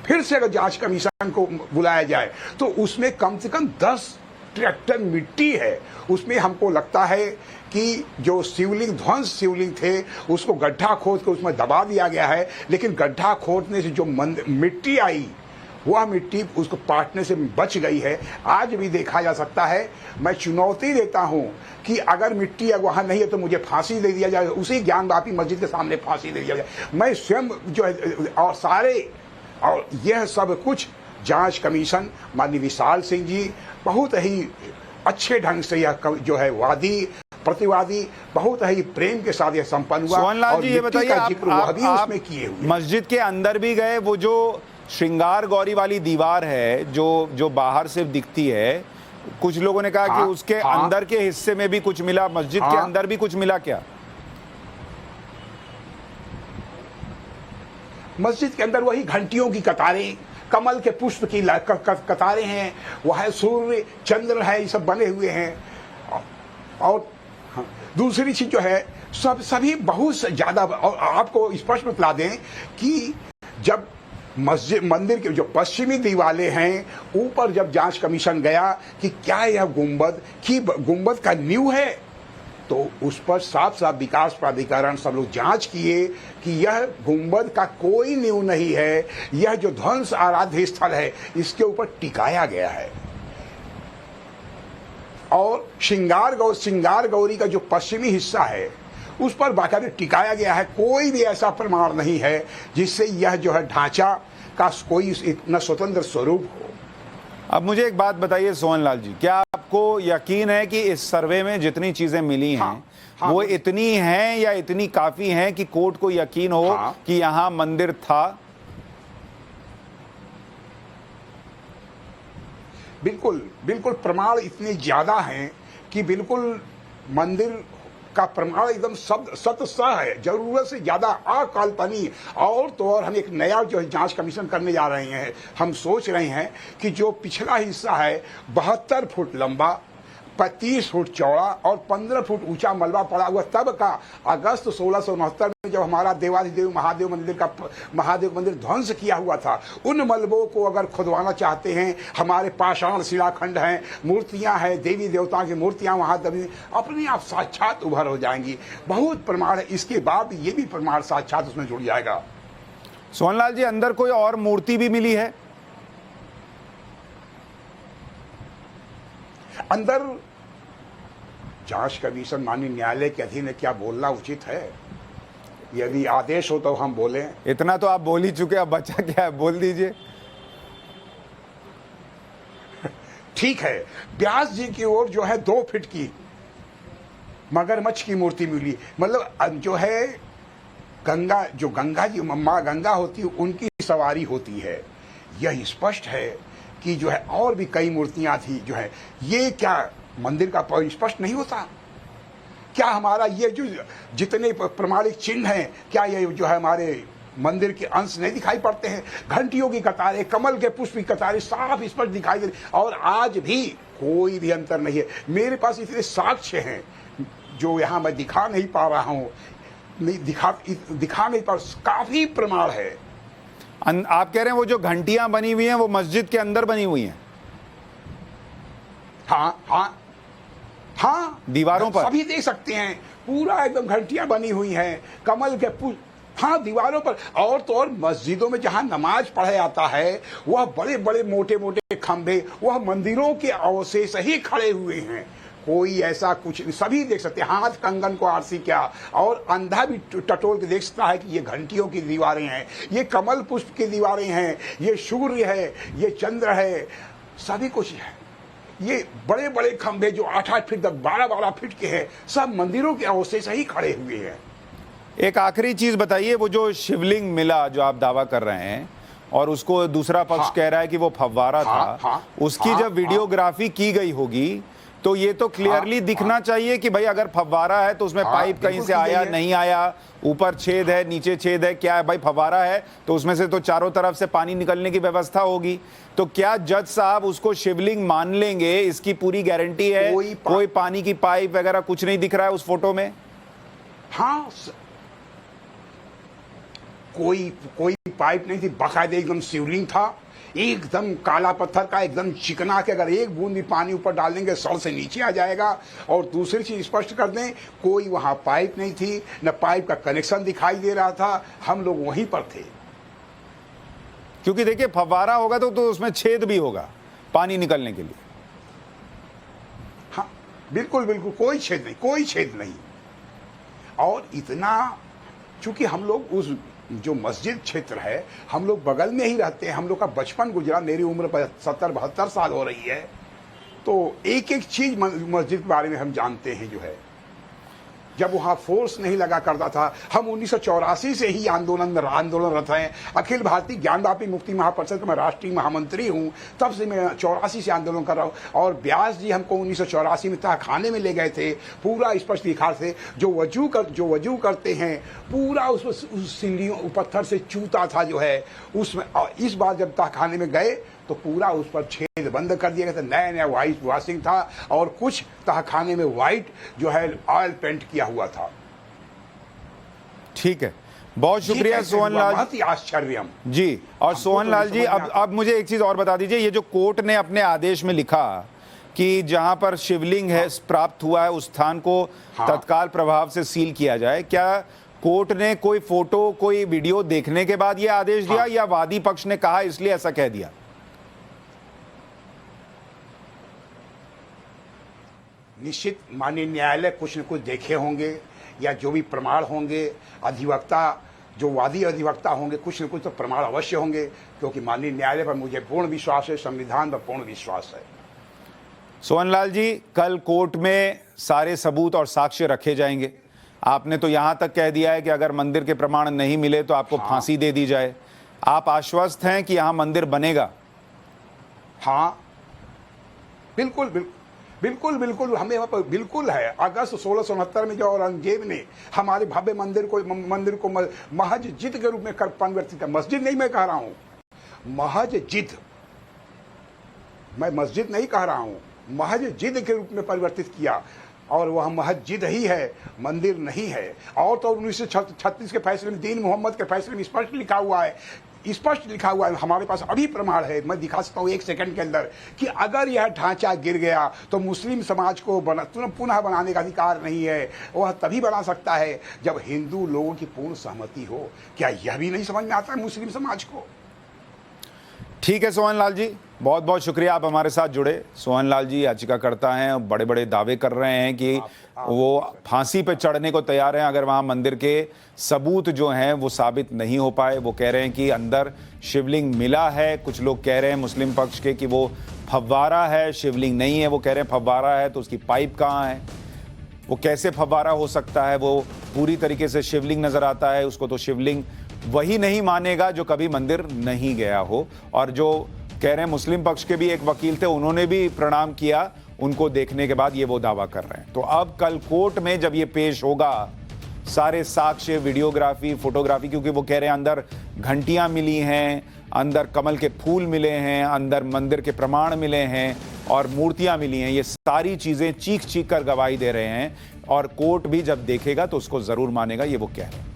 फिर से अगर जांच कमीशन को बुलाया जाए तो उसमें कम से कम 10 ट्रैक्टर मिट्टी है। उसमें हमको लगता है कि जो शिवलिंग, ध्वंस शिवलिंग थे, उसको गड्ढा खोद के उसमें दबा दिया गया है, लेकिन गड्ढा खोदने से जो मिट्टी आई, वह मिट्टी उसको पाटने से बच गई है। आज भी देखा जा सकता है। मैं चुनौती देता हूं कि अगर मिट्टी वहां नहीं है तो मुझे फांसी दे दिया जाए, उसी ज्ञानवापी मस्जिद के सामने फांसी दे दिया जाए। मैं स्वयं जो है और यह सब कुछ जांच कमीशन माननीय विशाल सिंह जी बहुत ही अच्छे ढंग से यह जो है वादी प्रतिवादी बहुत ही प्रेम के साथ यह संपन्न हुआ। सोहनलाल जी, ये बताइए, आप किए हुए मस्जिद के अंदर भी गए? वो जो श्रृंगार गौरी वाली दीवार है जो बाहर से दिखती है, कुछ लोगों ने कहा कि उसके अंदर के हिस्से में भी कुछ मिला, मस्जिद के अंदर भी कुछ मिला क्या? मस्जिद के अंदर वही घंटियों की कतारें, कमल के पुष्प की कतारें हैं, वह सूर्य चंद्र है, ये सब बने हुए हैं। और दूसरी चीज जो है, सभी बहुत ज्यादा। और आपको स्पष्ट बतला दें कि जब मंदिर के जो पश्चिमी दीवारें हैं, ऊपर जब जांच कमीशन गया कि क्या यह गुंबद का नींव है, तो उस पर साफ साफ विकास प्राधिकरण सब लोग जांच किए कि यह गुंबद का कोई नींव नहीं है, यह जो ध्वंस आराध्य स्थल है इसके ऊपर टिकाया गया है। और श्रृंगार गौरी का जो पश्चिमी हिस्सा है उस पर बाकायदे टिकाया गया है। कोई भी ऐसा प्रमाण नहीं है जिससे यह जो है ढांचा का कोई इतना स्वतंत्र स्वरूप हो। अब मुझे एक बात बताइए सोहनलाल जी, क्या आपको यकीन है कि इस सर्वे में जितनी चीजें मिली हैं वो इतनी हैं या इतनी काफी हैं कि कोर्ट को यकीन हो कि यहां मंदिर था? बिल्कुल प्रमाण इतने ज्यादा हैं कि बिल्कुल मंदिर का प्रमाण एकदम सत्य है, जरूरत से ज्यादा अकाल्पनिक। और तो और हम एक नया जो है जांच कमीशन करने जा रहे हैं। हम सोच रहे हैं कि जो पिछला हिस्सा है 72 फुट लंबा, 35 फुट चौड़ा और 15 फुट ऊंचा मलबा पड़ा हुआ तब का अगस्त 1669 में जब हमारा देवाधिदेव महादेव मंदिर ध्वंस किया हुआ था, उन मलबों को अगर खुदवाना चाहते हैं, हमारे पाषाण शिलाखंड हैं, मूर्तियां हैं, देवी देवताओं की मूर्तियां वहां दबी अपने आप साक्षात उभर हो जाएंगी। बहुत प्रमाण है, इसके बाद ये भी प्रमाण साक्षात उसमें जुड़ जाएगा। सोहनलाल जी, अंदर कोई और मूर्ति भी मिली है? अंदर जांच कमीशन माननीय न्यायालय के अधीन है, क्या बोलना उचित है? यदि आदेश हो तो हम बोले। इतना तो आप बोल ही चुके, अब बचा क्या है, बोल दीजिए। ठीक है, व्यास जी की ओर जो है 2 फीट की मगरमच्छ की मूर्ति मिली। मतलब जो है गंगा जी, माँ गंगा होती है, उनकी सवारी होती है। यह स्पष्ट है कि जो है और भी कई मूर्तियां थी जो है। ये क्या मंदिर का स्पष्ट नहीं होता? क्या हमारा ये जो जितने प्रमाणिक चिन्ह हैं, क्या ये जो है हमारे मंदिर के अंश नहीं दिखाई पड़ते हैं। घंटियों की कतारें, कमल के पुष्प की कतारें साफ स्पष्ट दिखाई दे रही, और आज भी कोई भी अंतर नहीं है। मेरे पास इतने साक्ष्य हैं जो यहाँ मैं दिखा नहीं पा रहा हूँ, दिखा नहीं पा, काफी प्रमाण है। आप कह रहे हैं वो जो घंटियां बनी हुई हैं वो मस्जिद के अंदर बनी हुई हैं? हाँ हाँ हाँ, दीवारों पर सभी देख सकते हैं, पूरा एकदम घंटियां बनी हुई हैं, कमल के पुष्प, हाँ दीवारों पर। और तो और मस्जिदों में जहां नमाज पढ़ा जाता है वह बड़े बड़े मोटे मोटे खंभे, वह मंदिरों के अवशेष ही खड़े हुए हैं। कोई ऐसा कुछ, सभी देख सकते हैं, हाथ कंगन को आरसी क्या, और अंधा भी टटोल के देख सकता है कि ये घंटियों की दीवारें हैं, ये कमल पुष्प की दीवारें हैं, ये सूर्य है, ये चंद्र है, सभी कुछ है। ये बड़े बड़े खंभे जो 8-8 फीट तक 12-12 फीट के हैं, सब मंदिरों के अवशेष ही खड़े हुए हैं। एक आखिरी चीज बताइए, वो जो शिवलिंग मिला जो आप दावा कर रहे हैं और उसको दूसरा पक्ष कह रहा है कि वो फव्वारा था, उसकी जब वीडियोग्राफी की गई होगी तो ये तो क्लियरली दिखना चाहिए कि भाई अगर फव्वारा है तो उसमें पाइप कहीं से आया नहीं आया, ऊपर छेद है नीचे छेद है, क्या है भाई? फव्वारा है तो उसमें से तो चारों तरफ से पानी निकलने की व्यवस्था होगी। तो क्या जज साहब उसको शिवलिंग मान लेंगे? इसकी पूरी गारंटी है? कोई पानी की पाइप वगैरह कुछ नहीं दिख रहा है उस फोटो में? हाँ, कोई पाइप नहीं थी, बाकायदे एकदम शिवलिंग था, एकदम काला पत्थर का, एकदम चिकना के अगर एक बूंद भी पानी ऊपर डाल देंगे सर से नीचे आ जाएगा। और दूसरी चीज स्पष्ट कर दें, कोई वहां पाइप नहीं थी, न पाइप का कनेक्शन दिखाई दे रहा था, हम लोग वहीं पर थे। क्योंकि देखिए फव्वारा होगा तो उसमें छेद भी होगा पानी निकलने के लिए। हाँ बिल्कुल बिल्कुल, कोई छेद नहीं। और इतना, चूंकि हम लोग उस जो मस्जिद क्षेत्र है, हम लोग बगल में ही रहते हैं, हम लोग का बचपन गुजरा, मेरी उम्र 70-72 साल हो रही है, तो एक एक चीज मस्जिद के बारे में हम जानते हैं। जो है जब वहां फोर्स नहीं लगा करता था, हम 1984 से ही आंदोलनरत हैं। अखिल भारतीय ज्ञानवापी मुक्ति महापरिषद का मैं राष्ट्रीय महामंत्री हूं, तब से मैं 84 से आंदोलन कर रहा हूं। और व्यास जी हमको 1984 में तहखाने में ले गए थे, पूरा स्पष्ट लिखा थे, जो वजू करते हैं पूरा उस सीढ़ियों पत्थर से चूता था जो है उसमें। इस बार जब तहखाने में गए तो पूरा उस पर छेद बंद कर दिया गया था, नया व्हाइट वॉशिंग था, और कुछ तहखाने में व्हाइट जो है ऑयल पेंट किया हुआ था। ठीक है, बहुत शुक्रिया सोहन लाल, बहुत ही आश्चर्य जी। और सोहन लाल जी, अब मुझे एक चीज और बता दीजिए, ये जो कोर्ट ने अपने आदेश में लिखा कि जहां पर शिवलिंग है प्राप्त हुआ है उस स्थान को तत्काल प्रभाव से सील किया जाए, क्या कोर्ट ने कोई फोटो कोई वीडियो देखने के बाद यह आदेश दिया या वादी पक्ष ने कहा इसलिए ऐसा कह दिया? निश्चित माननीय न्यायालय कुछ न कुछ देखे होंगे, या जो भी प्रमाण होंगे, अधिवक्ता जो वादी अधिवक्ता होंगे, कुछ न कुछ तो प्रमाण अवश्य होंगे, क्योंकि माननीय न्यायालय पर मुझे पूर्ण विश्वास है, संविधान पर पूर्ण विश्वास है। सोहन लाल जी, कल कोर्ट में सारे सबूत और साक्ष्य रखे जाएंगे। आपने तो यहां तक कह दिया है कि अगर मंदिर के प्रमाण नहीं मिले तो आपको फांसी दे दी जाए। आप आश्वस्त हैं कि यहां मंदिर बनेगा? हाँ बिल्कुल बिल्कुल बिल्कुल बिल्कुल, हमें बिल्कुल है। अगस्त 1669 में जो औरंगजेब ने हमारे भव्य मंदिर को महज जिद के रूप में परिवर्तित किया, मस्जिद नहीं मैं कह रहा हूं, महज जिद, मैं मस्जिद नहीं कह रहा हूं, महज जिद के रूप में परिवर्तित किया, और वह महज जिद ही है, मंदिर नहीं है। और तो 1936 के फैसले में, दीन मोहम्मद के फैसले में स्पष्ट लिखा हुआ है, हमारे पास अभी प्रमाण है, मैं दिखा सकता हूँ 1 सेकंड के अंदर, कि अगर यह ढांचा गिर गया तो मुस्लिम समाज को पुनः बनाने का अधिकार नहीं है। वह तभी बना सकता है जब हिंदू लोगों की पूर्ण सहमति हो। क्या यह भी नहीं समझ में आता है मुस्लिम समाज को? ठीक है सोहन लाल जी, बहुत बहुत शुक्रिया, आप हमारे साथ जुड़े। सोहन लाल जी याचिकाकर्ता हैं, बड़े बड़े दावे कर रहे हैं कि वो फांसी पे चढ़ने को तैयार हैं अगर वहाँ मंदिर के सबूत जो हैं वो साबित नहीं हो पाए। वो कह रहे हैं कि अंदर शिवलिंग मिला है, कुछ लोग कह रहे हैं मुस्लिम पक्ष के कि वो फव्वारा है, शिवलिंग नहीं है। वो कह रहे हैं फव्वारा है तो उसकी पाइप कहाँ है, वो कैसे फव्वारा हो सकता है, वो पूरी तरीके से शिवलिंग नजर आता है, उसको तो शिवलिंग वही नहीं मानेगा जो कभी मंदिर नहीं गया हो। और जो कह रहे हैं मुस्लिम पक्ष के भी एक वकील थे, उन्होंने भी प्रणाम किया उनको देखने के बाद, ये वो दावा कर रहे हैं। तो अब कल कोर्ट में जब ये पेश होगा सारे साक्ष्य, वीडियोग्राफी, फोटोग्राफी, क्योंकि वो कह रहे हैं अंदर घंटियां मिली हैं, अंदर कमल के फूल मिले हैं, अंदर मंदिर के प्रमाण मिले हैं और मूर्तियां मिली हैं। ये सारी चीजें चीख चीख कर गवाही दे रहे हैं और कोर्ट भी जब देखेगा तो उसको जरूर मानेगा, ये वो कह रहे हैं।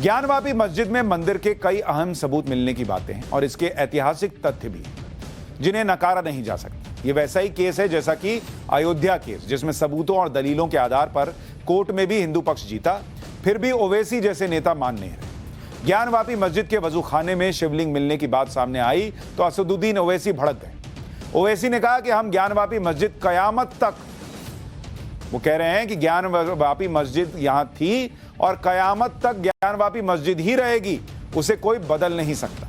ज्ञानवापी मस्जिद में मंदिर के कई अहम सबूत मिलने की बातें हैं और इसके ऐतिहासिक तथ्य भी हैं जिन्हें नकारा नहीं जा सकता। ये वैसा ही केस है जैसा कि अयोध्या केस, जिसमें सबूतों और दलीलों के आधार पर कोर्ट में भी हिंदू पक्ष जीता, फिर भी ओवैसी जैसे नेता मान नहीं रहे। ज्ञानवापी मस्जिद के वजूखाने में शिवलिंग मिलने की बात सामने आई तो असदुद्दीन ओवैसी भड़क गए। ओवैसी ने कहा कि हम ज्ञानवापी मस्जिद कयामत तक, वो कह रहे हैं कि ज्ञानवापी मस्जिद यहां थी और कयामत तक ज्ञानवापी मस्जिद ही रहेगी, उसे कोई बदल नहीं सकता।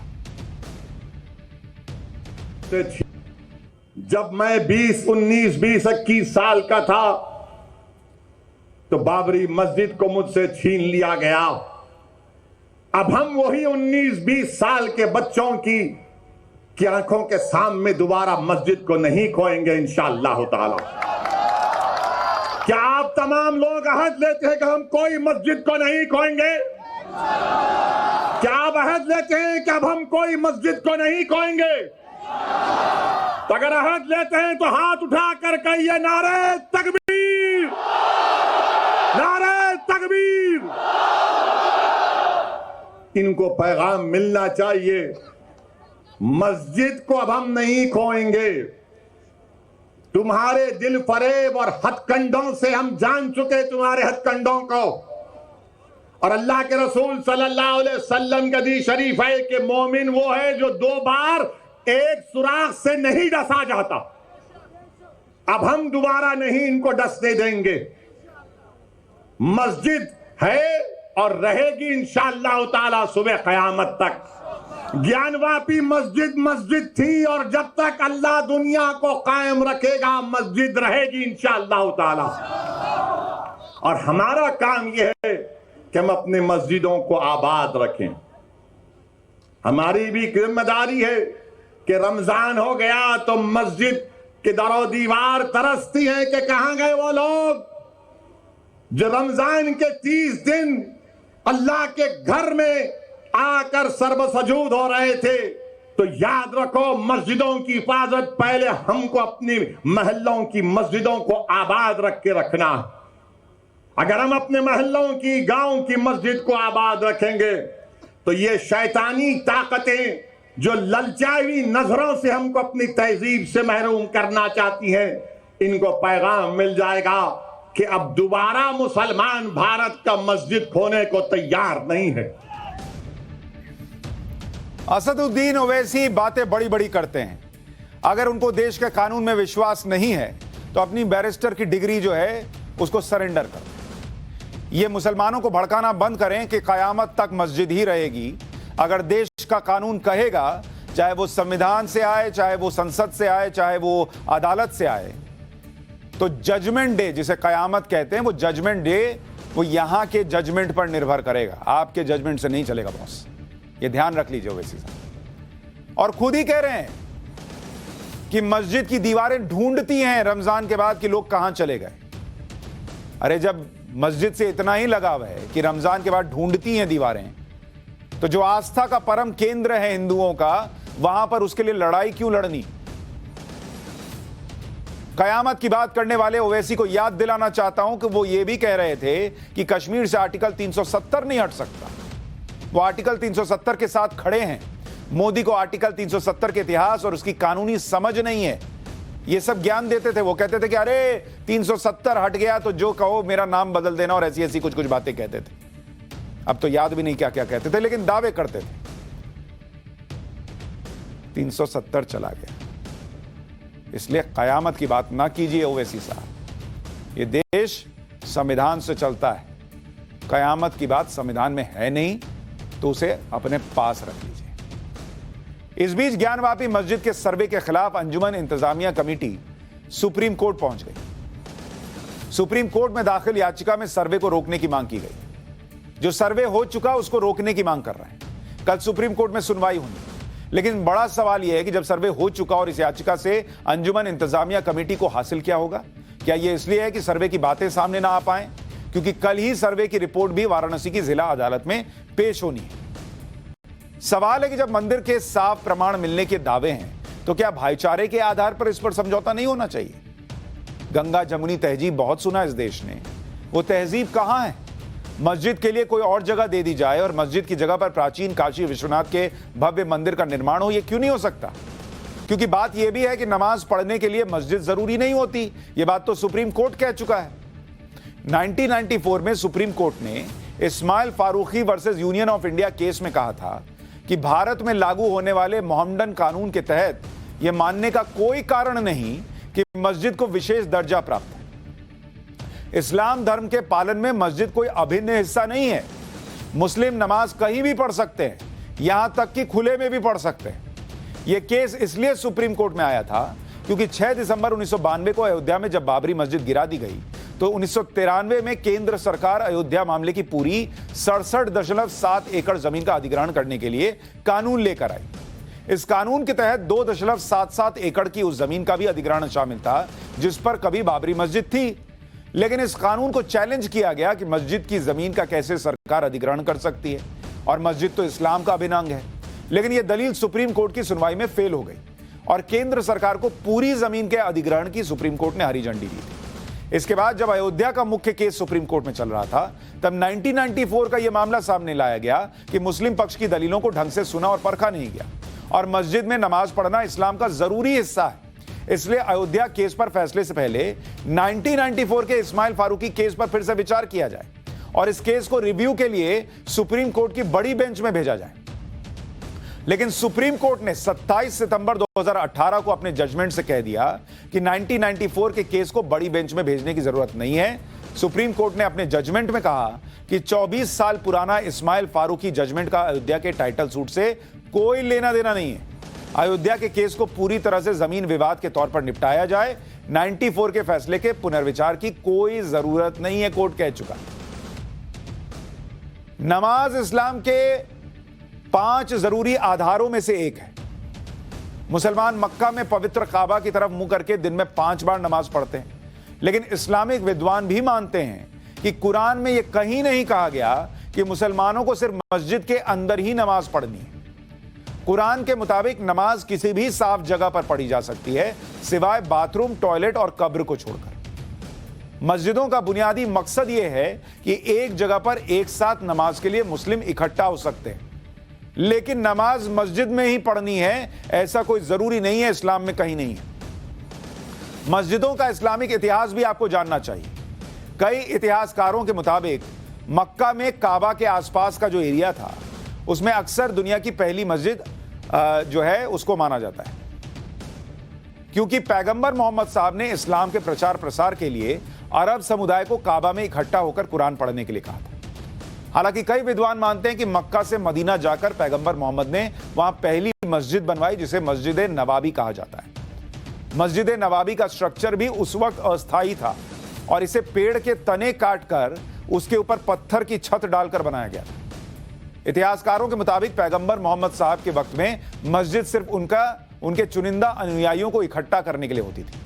जब मैं 20, 19, 20, 21 साल का था तो बाबरी मस्जिद को मुझसे छीन लिया गया। अब हम वही 19, 20 साल के बच्चों की आंखों के सामने दोबारा मस्जिद को नहीं खोएंगे इंशाअल्लाह ताला। क्या आप तमाम लोग अहद लेते हैं कि हम कोई मस्जिद को नहीं खोएंगे? क्या आप अहद लेते हैं कि अब हम कोई मस्जिद को नहीं खोएंगे? तो अगर अहद लेते हैं तो हाथ उठा कर कहिए नारे तकबीर, नारे तकबीर। इनको पैगाम मिलना चाहिए, मस्जिद को अब हम नहीं खोएंगे। तुम्हारे दिल फरेब और हथकंडों से हम जान चुके तुम्हारे हथकंडों को। और अल्लाह के रसूल सल्लल्लाहु अलैहि वसल्लम का हदीस शरीफ है कि मोमिन वो है जो 2 बार एक सुराख से नहीं डसा जाता। अब हम दोबारा नहीं इनको डसने देंगे। मस्जिद है और रहेगी इंशाअल्लाह ताला सुबह क़यामत तक। ज्ञानवापी मस्जिद मस्जिद थी और जब तक अल्लाह दुनिया को कायम रखेगा मस्जिद रहेगी इंशाअल्लाह ताला। और हमारा काम यह है कि हम अपने मस्जिदों को आबाद रखें। हमारी भी जिम्मेदारी है कि रमजान हो गया तो मस्जिद के दरो दीवार तरसती हैं कि कहां गए वो लोग जो रमजान के 30 दिन अल्लाह के घर में आकर सर्वसजूद हो रहे थे। तो याद रखो, मस्जिदों की हिफाजत पहले हमको अपनी महल्लों की मस्जिदों को आबाद रख के रखना। अगर हम अपने महल्लों की, गांव की मस्जिद को आबाद रखेंगे तो ये शैतानी ताकतें जो ललचाई नजरों से हमको अपनी तहजीब से महरूम करना चाहती हैं, इनको पैगाम मिल जाएगा कि अब दोबारा मुसलमान भारत का मस्जिद खोने को तैयार नहीं है। असदुद्दीन ओवैसी बातें बड़ी बड़ी करते हैं। अगर उनको देश के कानून में विश्वास नहीं है तो अपनी बैरिस्टर की डिग्री जो है उसको सरेंडर कर। ये मुसलमानों को भड़काना बंद करें कि कयामत तक मस्जिद ही रहेगी। अगर देश का कानून कहेगा, चाहे वो संविधान से आए, चाहे वो संसद से आए, चाहे वो अदालत से आए, तो जजमेंट डे जिसे कयामत कहते हैं, वो जजमेंट डे वो यहां के जजमेंट पर निर्भर करेगा। आपके जजमेंट से नहीं चलेगा बॉस, ये ध्यान रख लीजिए ओवैसी साहब। और खुद ही कह रहे हैं कि मस्जिद की दीवारें ढूंढती हैं रमजान के बाद कि लोग कहां चले गए। अरे जब मस्जिद से इतना ही लगाव है कि रमजान के बाद ढूंढती हैं दीवारें, तो जो आस्था का परम केंद्र है हिंदुओं का, वहां पर उसके लिए लड़ाई क्यों लड़नी। कयामत की बात करने वाले ओवैसी को याद दिलाना चाहता हूं कि वो ये भी कह रहे थे कि कश्मीर से आर्टिकल 370 नहीं हट सकता। वो आर्टिकल 370 के साथ खड़े हैं। मोदी को आर्टिकल 370 के इतिहास और उसकी कानूनी समझ नहीं है। ये सब ज्ञान देते थे। वो कहते थे कि अरे 370 हट गया तो जो कहो मेरा नाम बदल देना, और ऐसी ऐसी कुछ कुछ बातें कहते थे। अब तो याद भी नहीं क्या क्या कहते थे, लेकिन दावे करते थे। 370 चला गया, इसलिए कयामत की बात ना कीजिए ओवैसी साहब। ये देश संविधान से चलता है। कयामत की बात संविधान में है नहीं, तो उसे अपने पास रख लीजिए। इस बीच ज्ञानवापी मस्जिद के सर्वे के खिलाफ अंजुमन इंतजामिया कमेटी सुप्रीम कोर्ट पहुंच गई। सुप्रीम कोर्ट में दाखिल याचिका में सर्वे को रोकने की मांग की गई। जो सर्वे हो चुका उसको रोकने की मांग कर रहे हैं। कल सुप्रीम कोर्ट में सुनवाई हुई, लेकिन बड़ा सवाल यह है कि जब सर्वे हो चुका और इस याचिका से अंजुमन इंतजामिया कमेटी को हासिल क्या होगा। क्या यह इसलिए है कि सर्वे की बातें सामने ना आ पाए, क्योंकि कल ही सर्वे की रिपोर्ट भी वाराणसी की जिला अदालत में पेश होनी है। सवाल है कि जब मंदिर के साफ प्रमाण मिलने के दावे हैं तो क्या भाईचारे के आधार पर इस पर समझौता नहीं होना चाहिए? गंगा जमुनी तहजीब बहुत सुना इस देश ने, वो तहजीब कहां है? मस्जिद के लिए कोई और जगह दे दी जाए और मस्जिद की जगह पर प्राचीन काशी विश्वनाथ के भव्य मंदिर का निर्माण हो, यह क्यों नहीं हो सकता? क्योंकि बात यह भी है कि नमाज पढ़ने के लिए मस्जिद जरूरी नहीं होती। यह बात तो सुप्रीम कोर्ट कह चुका है। 1994 में सुप्रीम कोर्ट ने Ismail Faruqui versus Union of India case में कहा था कि भारत में लागू होने वाले मोहम्मडन कानून के तहत यह मानने का कोई कारण नहीं कि मस्जिद को विशेष दर्जा प्राप्त है। इस्लाम धर्म के पालन में मस्जिद कोई अभिन्न हिस्सा नहीं है। मुस्लिम नमाज कहीं भी पढ़ सकते हैं, यहां तक कि खुले में भी पढ़ सकते हैं। यह केस इसलिए सुप्रीम कोर्ट में आया था क्योंकि 6 दिसंबर 1992 को अयोध्या में जब बाबरी मस्जिद गिरा दी गई तो 1993 में केंद्र सरकार अयोध्या मामले की पूरी 67.7 एकड़ जमीन का अधिग्रहण करने के लिए कानून लेकर आई। इस कानून के तहत 2.77 एकड़ की उस जमीन का भी अधिग्रहण शामिल था जिस पर कभी बाबरी मस्जिद थी। लेकिन इस कानून को चैलेंज किया गया कि मस्जिद की जमीन का कैसे सरकार अधिग्रहण कर सकती है, और मस्जिद तो इस्लाम का अभिन्न अंग है। लेकिन यह दलील सुप्रीम कोर्ट की सुनवाई में फेल हो गई और केंद्र सरकार को पूरी जमीन के अधिग्रहण की सुप्रीम कोर्ट ने हरी झंडी दी थी। इसके बाद जब अयोध्या का मुख्य केस सुप्रीम कोर्ट में चल रहा था तब 1994 का यह मामला सामने लाया गया कि मुस्लिम पक्ष की दलीलों को ढंग से सुना और परखा नहीं गया और मस्जिद में नमाज पढ़ना इस्लाम का जरूरी हिस्सा है। इसलिए अयोध्या केस पर फैसले से पहले 1994 के इस्माइल फारूकी केस पर फिर से विचार किया जाए और इस केस को रिव्यू के लिए सुप्रीम कोर्ट की बड़ी बेंच में भेजा जाए। लेकिन सुप्रीम कोर्ट ने 27 सितंबर 2018 को अपने जजमेंट से कह दिया कि 1994 के केस को बड़ी बेंच में भेजने की जरूरत नहीं है। सुप्रीम कोर्ट ने अपने जजमेंट में कहा कि 24 साल पुराना इस्माइल फारूकी जजमेंट का अयोध्या के टाइटल सूट से कोई लेना देना नहीं है। अयोध्या के केस को पूरी तरह से जमीन विवाद के तौर पर निपटाया जाए। 94 के फैसले के पुनर्विचार की कोई जरूरत नहीं है, कोर्ट कह चुका। नमाज इस्लाम के 5 जरूरी आधारों में से एक है। मुसलमान मक्का में पवित्र काबा की तरफ मुंह करके दिन में 5 बार नमाज पढ़ते हैं, लेकिन इस्लामिक विद्वान भी मानते हैं कि कुरान में यह कहीं नहीं कहा गया कि मुसलमानों को सिर्फ मस्जिद के अंदर ही नमाज पढ़नी है। कुरान के मुताबिक नमाज किसी भी साफ जगह पर पढ़ी जा सकती है सिवाय बाथरूम, टॉयलेट और कब्र को छोड़कर। मस्जिदों का बुनियादी मकसद यह है कि एक जगह पर एक साथ नमाज के लिए मुस्लिम इकट्ठा हो सकते हैं, लेकिन नमाज मस्जिद में ही पढ़नी है ऐसा कोई जरूरी नहीं है, इस्लाम में कहीं नहीं है। मस्जिदों का इस्लामिक इतिहास भी आपको जानना चाहिए। कई इतिहासकारों के मुताबिक मक्का में काबा के आसपास का जो एरिया था उसमें अक्सर दुनिया की पहली मस्जिद जो है उसको माना जाता है, क्योंकि पैगंबर मोहम्मद साहब ने इस्लाम के प्रचार प्रसार के लिए अरब समुदाय को काबा में इकट्ठा होकर कुरान पढ़ने के लिए कहा था। हालांकि कई विद्वान मानते हैं कि मक्का से मदीना जाकर पैगंबर मोहम्मद ने वहां पहली मस्जिद बनवाई जिसे मस्जिद नवाबी कहा जाता है। मस्जिद नवाबी का स्ट्रक्चर भी उस वक्त अस्थायी था और इसे पेड़ के तने काटकर उसके ऊपर पत्थर की छत डालकर बनाया गया था। इतिहासकारों के मुताबिक पैगंबर मोहम्मद साहब के वक्त में मस्जिद सिर्फ उनके चुनिंदा अनुयायियों को इकट्ठा करने के लिए होती थी,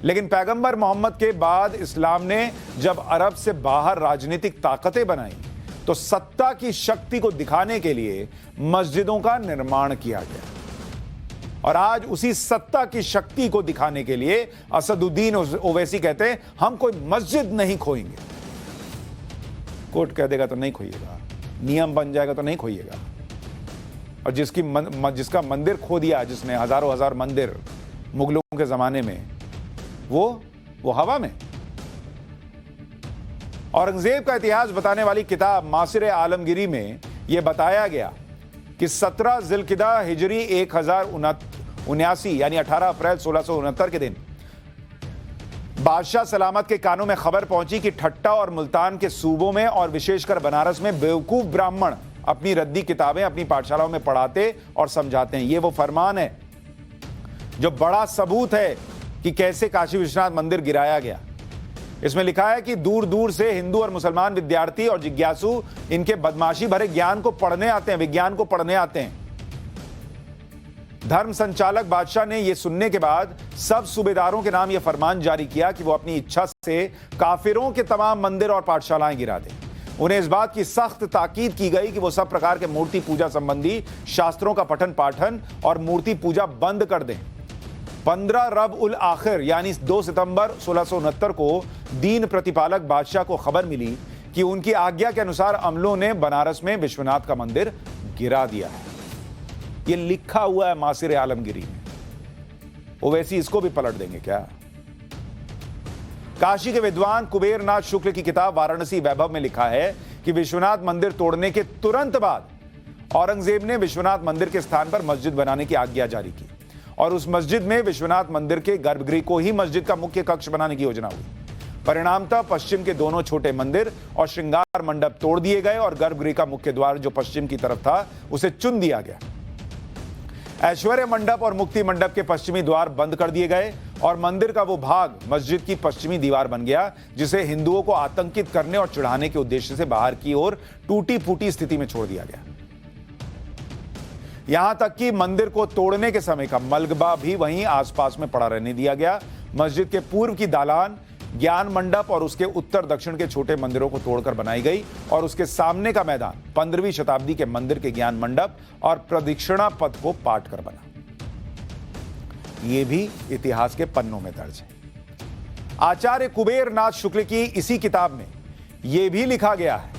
लेकिन पैगंबर मोहम्मद के बाद इस्लाम ने जब अरब से बाहर राजनीतिक ताकतें बनाई तो सत्ता की शक्ति को दिखाने के लिए मस्जिदों का निर्माण किया गया। और आज उसी सत्ता की शक्ति को दिखाने के लिए असदुद्दीन ओवैसी कहते हैं हम कोई मस्जिद नहीं खोएंगे। कोर्ट कह देगा तो नहीं खोइएगा, नियम बन जाएगा तो नहीं खोइएगा। और जिसका मंदिर खो दिया, जिसने हजार मंदिर मुगलों के जमाने में, वो हवा में। औरंगजेब का इतिहास बताने वाली किताब मासिर आलमगिरी में यह बताया गया कि 17 जिलकिदा हिजरी 1079 यानी 18 अप्रैल 1669 के दिन बादशाह सलामत के कानों में खबर पहुंची कि ठट्टा और मुल्तान के सूबों में और विशेषकर बनारस में बेवकूफ ब्राह्मण अपनी रद्दी किताबें अपनी पाठशालाओं में पढ़ाते और समझाते हैं। ये वो फरमान है जो बड़ा सबूत है कि कैसे काशी विश्वनाथ मंदिर गिराया गया। इसमें लिखा है कि दूर दूर से हिंदू और मुसलमान विद्यार्थी और जिज्ञासु इनके बदमाशी भरे ज्ञान को पढ़ने आते हैं, विज्ञान को पढ़ने आते हैं। धर्म संचालक बादशाह ने यह सुनने के बाद सब सूबेदारों के नाम यह फरमान जारी किया कि वो अपनी इच्छा से काफिरों के तमाम मंदिर और पाठशालाएं गिरा दें। उन्हें इस बात की सख्त ताकीद की गई कि वो सब प्रकार के मूर्ति पूजा संबंधी शास्त्रों का पठन पाठन और मूर्ति पूजा बंद कर दें। 15 रब उल आखिर यानी 2 सितंबर 1669 को दीन प्रतिपालक बादशाह को खबर मिली कि उनकी आज्ञा के अनुसार अमलों ने बनारस में विश्वनाथ का मंदिर गिरा दिया है। यह लिखा हुआ है मासिर आलमगिरी में। ओवैसी इसको भी पलट देंगे क्या? काशी के विद्वान कुबेरनाथ शुक्ल की किताब वाराणसी वैभव में लिखा है कि विश्वनाथ मंदिर तोड़ने के तुरंत बाद औरंगजेब ने विश्वनाथ मंदिर के स्थान पर मस्जिद बनाने की आज्ञा जारी की और उस मस्जिद में विश्वनाथ मंदिर के गर्भगृह को ही मस्जिद का मुख्य कक्ष बनाने की योजना हुई। परिणामतः पश्चिम के दोनों छोटे मंदिर और श्रृंगार मंडप तोड़ दिए गए और गर्भगृह का मुख्य द्वार जो पश्चिम की तरफ था उसे चुन दिया गया। ऐश्वर्य मंडप और मुक्ति मंडप के पश्चिमी द्वार बंद कर दिए गए और मंदिर का वो भाग मस्जिद की पश्चिमी दीवार बन गया जिसे हिंदुओं को आतंकित करने और चिढ़ाने के उद्देश्य से बाहर की ओर टूटी फूटी स्थिति में छोड़ दिया गया। यहां तक कि मंदिर को तोड़ने के समय का मलबा भी वहीं आसपास में पड़ा रहने दिया गया। मस्जिद के पूर्व की दालान, ज्ञान मंडप और उसके उत्तर दक्षिण के छोटे मंदिरों को तोड़कर बनाई गई और उसके सामने का मैदान 15वीं शताब्दी के मंदिर के ज्ञान मंडप और प्रदक्षिणा पथ को पाट कर बना। यह भी इतिहास के पन्नों में दर्ज है। आचार्य कुबेरनाथ शुक्ल की इसी किताब में यह भी लिखा गया है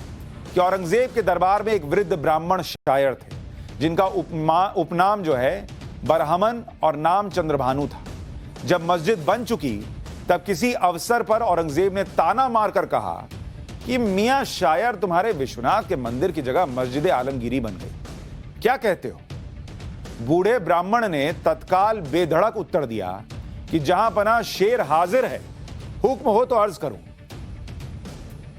कि औरंगजेब के दरबार में एक वृद्ध ब्राह्मण शायर थे जिनका उपनाम जो है बरहमन और नाम चंद्रभानु था। जब मस्जिद बन चुकी तब किसी अवसर पर औरंगजेब ने ताना मारकर कहा कि मियां शायर तुम्हारे विश्वनाथ के मंदिर की जगह मस्जिद आलमगीरी बन गई, क्या कहते हो? बूढ़े ब्राह्मण ने तत्काल बेधड़क उत्तर दिया कि जहां पना शेर हाजिर है, हुक्म हो तो अर्ज करूं।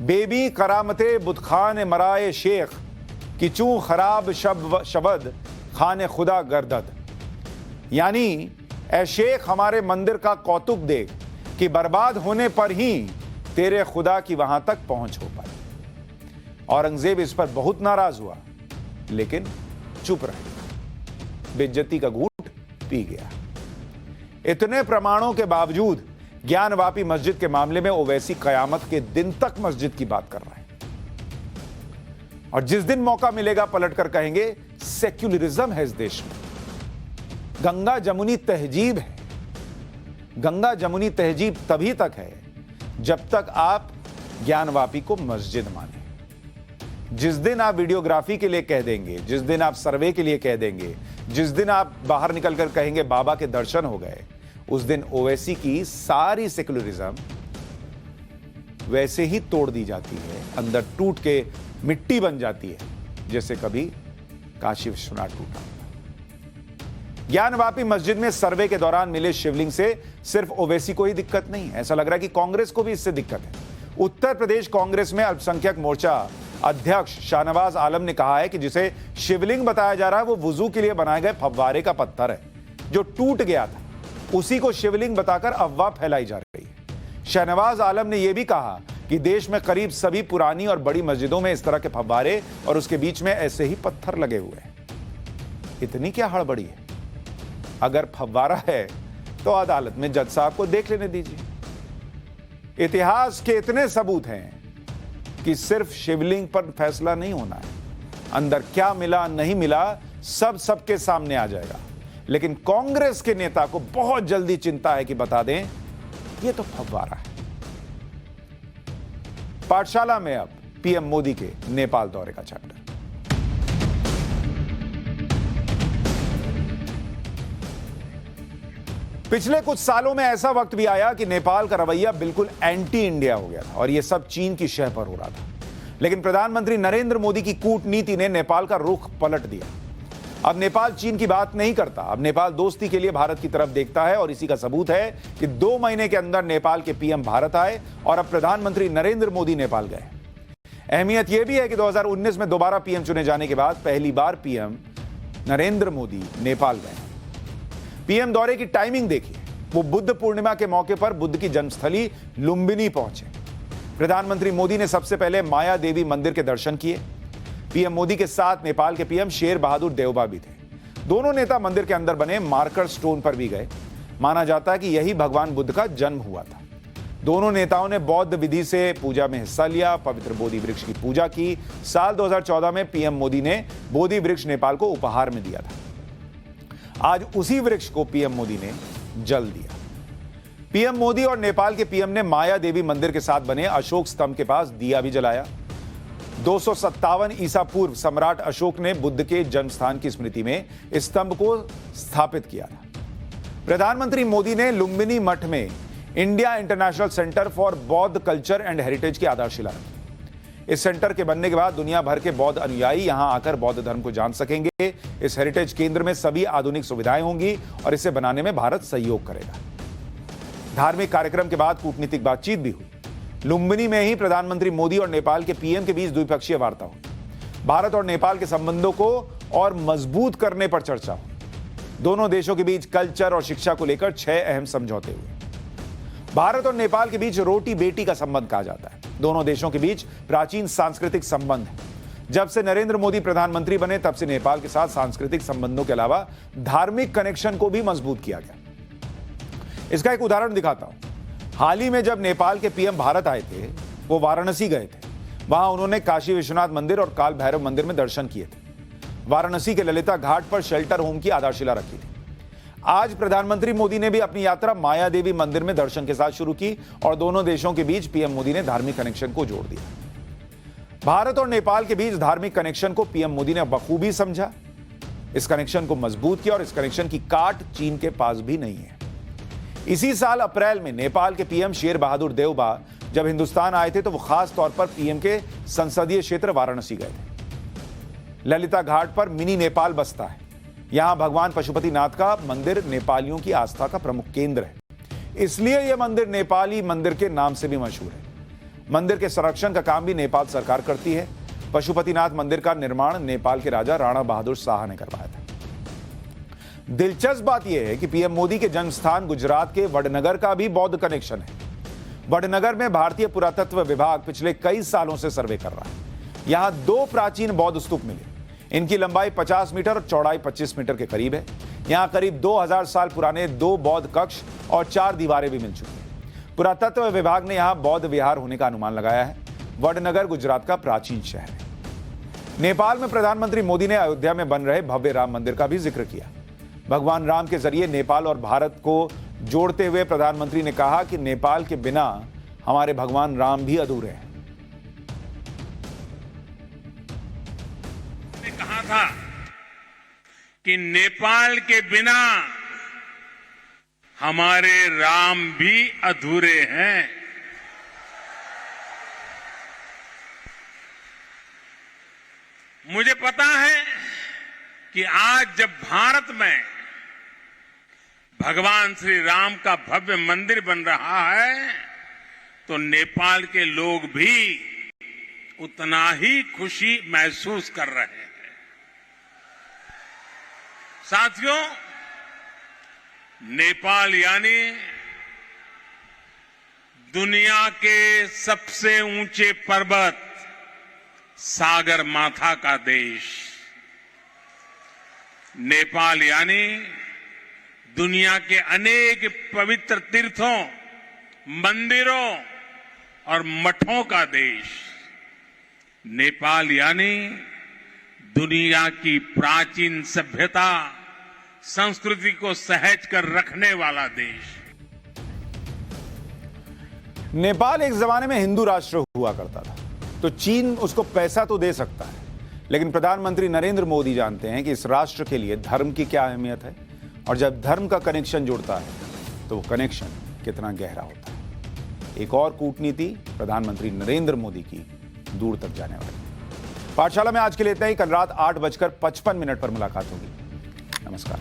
बेबी करामते बुतखान मराए शेख कि चूं खराब शबद खाने खुदा गर्दद, यानी ऐ शेख हमारे मंदिर का कौतुक देख कि बर्बाद होने पर ही तेरे खुदा की वहां तक पहुंच हो पाई। औरंगजेब इस पर बहुत नाराज हुआ लेकिन चुप रह गया, बेइज्जती का घूंट पी गया। इतने प्रमाणों के बावजूद ज्ञानवापी मस्जिद के मामले में ओवैसी कयामत के दिन तक मस्जिद की बात कर रहा है और जिस दिन मौका मिलेगा पलटकर कहेंगे सेक्युलरिज्म है इस देश में। गंगा जमुनी तहजीब है। गंगा जमुनी तहजीब तभी तक है जब तक आप ज्ञानवापी को मस्जिद माने। जिस दिन आप वीडियोग्राफी के लिए कह देंगे, जिस दिन आप सर्वे के लिए कह देंगे, जिस दिन आप बाहर निकलकर कहेंगे बाबा के दर्शन हो गए, उस दिन ओवैसी की सारी सेक्युलरिज्म वैसे ही तोड़ दी जाती है, अंदर टूट के मिट्टी बन जाती है जैसे कभी काशी विश्वनाथ टूटा। ज्ञानवापी मस्जिद में सर्वे के दौरान मिले शिवलिंग से सिर्फ ओवैसी को ही दिक्कत नहीं, ऐसा लग रहा है कि कांग्रेस को भी इससे दिक्कत है। उत्तर प्रदेश कांग्रेस में अल्पसंख्यक मोर्चा अध्यक्ष शाहनवाज आलम ने कहा है कि जिसे शिवलिंग बताया जा रहा है वो वुजू के लिए बनाए गए फव्वारे का पत्थर है जो टूट गया था, उसी को शिवलिंग बताकर अफवाह फैलाई जा रही है। शाहनवाज आलम ने यह भी कहा कि देश में करीब सभी पुरानी और बड़ी मस्जिदों में इस तरह के फव्वारे और उसके बीच में ऐसे ही पत्थर लगे हुए हैं। इतनी क्या हड़बड़ी है? अगर फव्वारा है तो अदालत में जज साहब को देख लेने दीजिए। इतिहास के इतने सबूत हैं कि सिर्फ शिवलिंग पर फैसला नहीं होना है, अंदर क्या मिला नहीं मिला सब सबके सामने आ जाएगा। लेकिन कांग्रेस के नेता को बहुत जल्दी चिंता है कि बता दें ये तो फव्वारा है। पाठशाला में अब पीएम मोदी के नेपाल दौरे का चैप्टर। पिछले कुछ सालों में ऐसा वक्त भी आया कि नेपाल का रवैया बिल्कुल एंटी इंडिया हो गया था और यह सब चीन की शह पर हो रहा था। लेकिन प्रधानमंत्री नरेंद्र मोदी की कूटनीति ने नेपाल का रुख पलट दिया। अब नेपाल चीन की बात नहीं करता, अब नेपाल दोस्ती के लिए भारत की तरफ देखता है और इसी का सबूत है कि 2 महीने के अंदर नेपाल के पीएम भारत आए और अब प्रधानमंत्री नरेंद्र मोदी नेपाल गए। अहमियत यह भी है कि 2019 में दोबारा पीएम चुने जाने के बाद पहली बार पीएम नरेंद्र मोदी नेपाल गए। पीएम दौरे की टाइमिंग देखिए, वो बुद्ध पूर्णिमा के मौके पर बुद्ध की जन्मस्थली लुंबिनी पहुंचे। प्रधानमंत्री मोदी ने सबसे पहले माया देवी मंदिर के दर्शन किए। पीएम मोदी के साथ नेपाल के पीएम शेर बहादुर देउबा भी थे। दोनों नेता मंदिर के अंदर बने मार्कर स्टोन पर भी गए। माना जाता है कि यही भगवान बुद्ध का जन्म हुआ था। दोनों नेताओं ने बौद्ध विधि से पूजा में हिस्सा लिया, पवित्र बोधि वृक्ष की पूजा की। साल 2014 में पीएम मोदी ने बोधि वृक्ष नेपाल को उपहार में दिया था। आज उसी वृक्ष को पीएम मोदी ने जल दिया। पीएम मोदी और नेपाल के पीएम ने माया देवी मंदिर के साथ बने अशोक स्तंभ के पास दिया भी जलाया। 257 ईसा पूर्व सम्राट अशोक ने बुद्ध के जन्म स्थान की स्मृति में इस स्तंभ को स्थापित किया था। प्रधानमंत्री मोदी ने लुम्बिनी मठ में इंडिया इंटरनेशनल सेंटर फॉर बौद्ध कल्चर एंड हेरिटेज की आधारशिला रखी। इस सेंटर के बनने के बाद दुनिया भर के बौद्ध अनुयायी यहां आकर बौद्ध धर्म को जान सकेंगे। इस हेरिटेज केंद्र में सभी आधुनिक सुविधाएं होंगी और इसे बनाने में भारत सहयोग करेगा। धार्मिक कार्यक्रम के बाद कूटनीतिक बातचीत भी हुई। लुम्बिनी में ही प्रधानमंत्री मोदी और नेपाल के पीएम के बीच द्विपक्षीय वार्ता हुई। भारत और नेपाल के संबंधों को और मजबूत करने पर चर्चा हुई। दोनों देशों के बीच कल्चर और शिक्षा को लेकर 6 अहम समझौते हुए। भारत और नेपाल के बीच रोटी बेटी का संबंध कहा जाता है। दोनों देशों के बीच प्राचीन सांस्कृतिक संबंध है। जब से नरेंद्र मोदी प्रधानमंत्री बने तब से नेपाल के साथ सांस्कृतिक संबंधों के अलावा धार्मिक कनेक्शन को भी मजबूत किया गया। इसका एक उदाहरण दिखाता हूं। हाल ही में जब नेपाल के पीएम भारत आए थे, वो वाराणसी गए थे। वहां उन्होंने काशी विश्वनाथ मंदिर और काल भैरव मंदिर में दर्शन किए थे। वाराणसी के ललिता घाट पर शेल्टर होम की आधारशिला रखी थी। आज प्रधानमंत्री मोदी ने भी अपनी यात्रा माया देवी मंदिर में दर्शन के साथ शुरू की और दोनों देशों के बीच पीएम मोदी ने धार्मिक कनेक्शन को जोड़ दिया। भारत और नेपाल के बीच धार्मिक कनेक्शन को पीएम मोदी ने बखूबी समझा। इस कनेक्शन को मजबूत किया और इस कनेक्शन की काट चीन के पास भी नहीं है। इसी साल अप्रैल में नेपाल के पीएम शेर बहादुर देउबा जब हिंदुस्तान आए थे तो वो खास तौर पर पीएम के संसदीय क्षेत्र वाराणसी गए थे। ललिता घाट पर मिनी नेपाल बसता है। यहां भगवान पशुपतिनाथ का मंदिर नेपालियों की आस्था का प्रमुख केंद्र है, इसलिए यह मंदिर नेपाली मंदिर के नाम से भी मशहूर है। मंदिर के संरक्षण का काम भी नेपाल सरकार करती है। पशुपतिनाथ मंदिर का निर्माण नेपाल के राजा राणा बहादुर शाह ने करवाया था। दिलचस्प बात यह है कि पीएम मोदी के जन्म स्थान गुजरात के वडनगर का भी बौद्ध कनेक्शन है। वडनगर में भारतीय पुरातत्व विभाग पिछले कई सालों से सर्वे कर रहा है। यहां 2 प्राचीन बौद्ध स्तूप मिले। इनकी लंबाई 50 मीटर और चौड़ाई 25 मीटर के करीब है। यहां करीब 2000 साल पुराने 2 बौद्ध कक्ष और 4 दीवारें भी मिल चुकी हैं। पुरातत्व विभाग ने यहां बौद्ध विहार होने का अनुमान लगाया है। वडनगर गुजरात का प्राचीन शहर है। नेपाल में प्रधानमंत्री मोदी ने अयोध्या में बन रहे भव्य राम मंदिर का भी जिक्र किया। भगवान राम के जरिए नेपाल और भारत को जोड़ते हुए प्रधानमंत्री ने कहा कि नेपाल के बिना हमारे भगवान राम भी अधूरे हैं। कहा था कि नेपाल के बिना हमारे राम भी अधूरे हैं। मुझे पता है कि आज जब भारत में भगवान श्री राम का भव्य मंदिर बन रहा है तो नेपाल के लोग भी उतना ही खुशी महसूस कर रहे हैं। साथियों, नेपाल यानी दुनिया के सबसे ऊंचे पर्वत सागर माथा का देश। नेपाल यानी दुनिया के अनेक पवित्र तीर्थों, मंदिरों और मठों का देश। नेपाल यानी दुनिया की प्राचीन सभ्यता, संस्कृति को सहेज कर रखने वाला देश। नेपाल एक जमाने में हिंदू राष्ट्र हुआ करता था, तो चीन उसको पैसा तो दे सकता है, लेकिन प्रधानमंत्री नरेंद्र मोदी जानते हैं कि इस राष्ट्र के लिए धर्म की क्या अहमियत है और जब धर्म का कनेक्शन जुड़ता है तो वो कनेक्शन कितना गहरा होता है। एक और कूटनीति प्रधानमंत्री नरेंद्र मोदी की दूर तक जाने वाली। पाठशाला में आज के लिए इतना ही। कल रात 8:55 पर मुलाकात होगी। नमस्कार।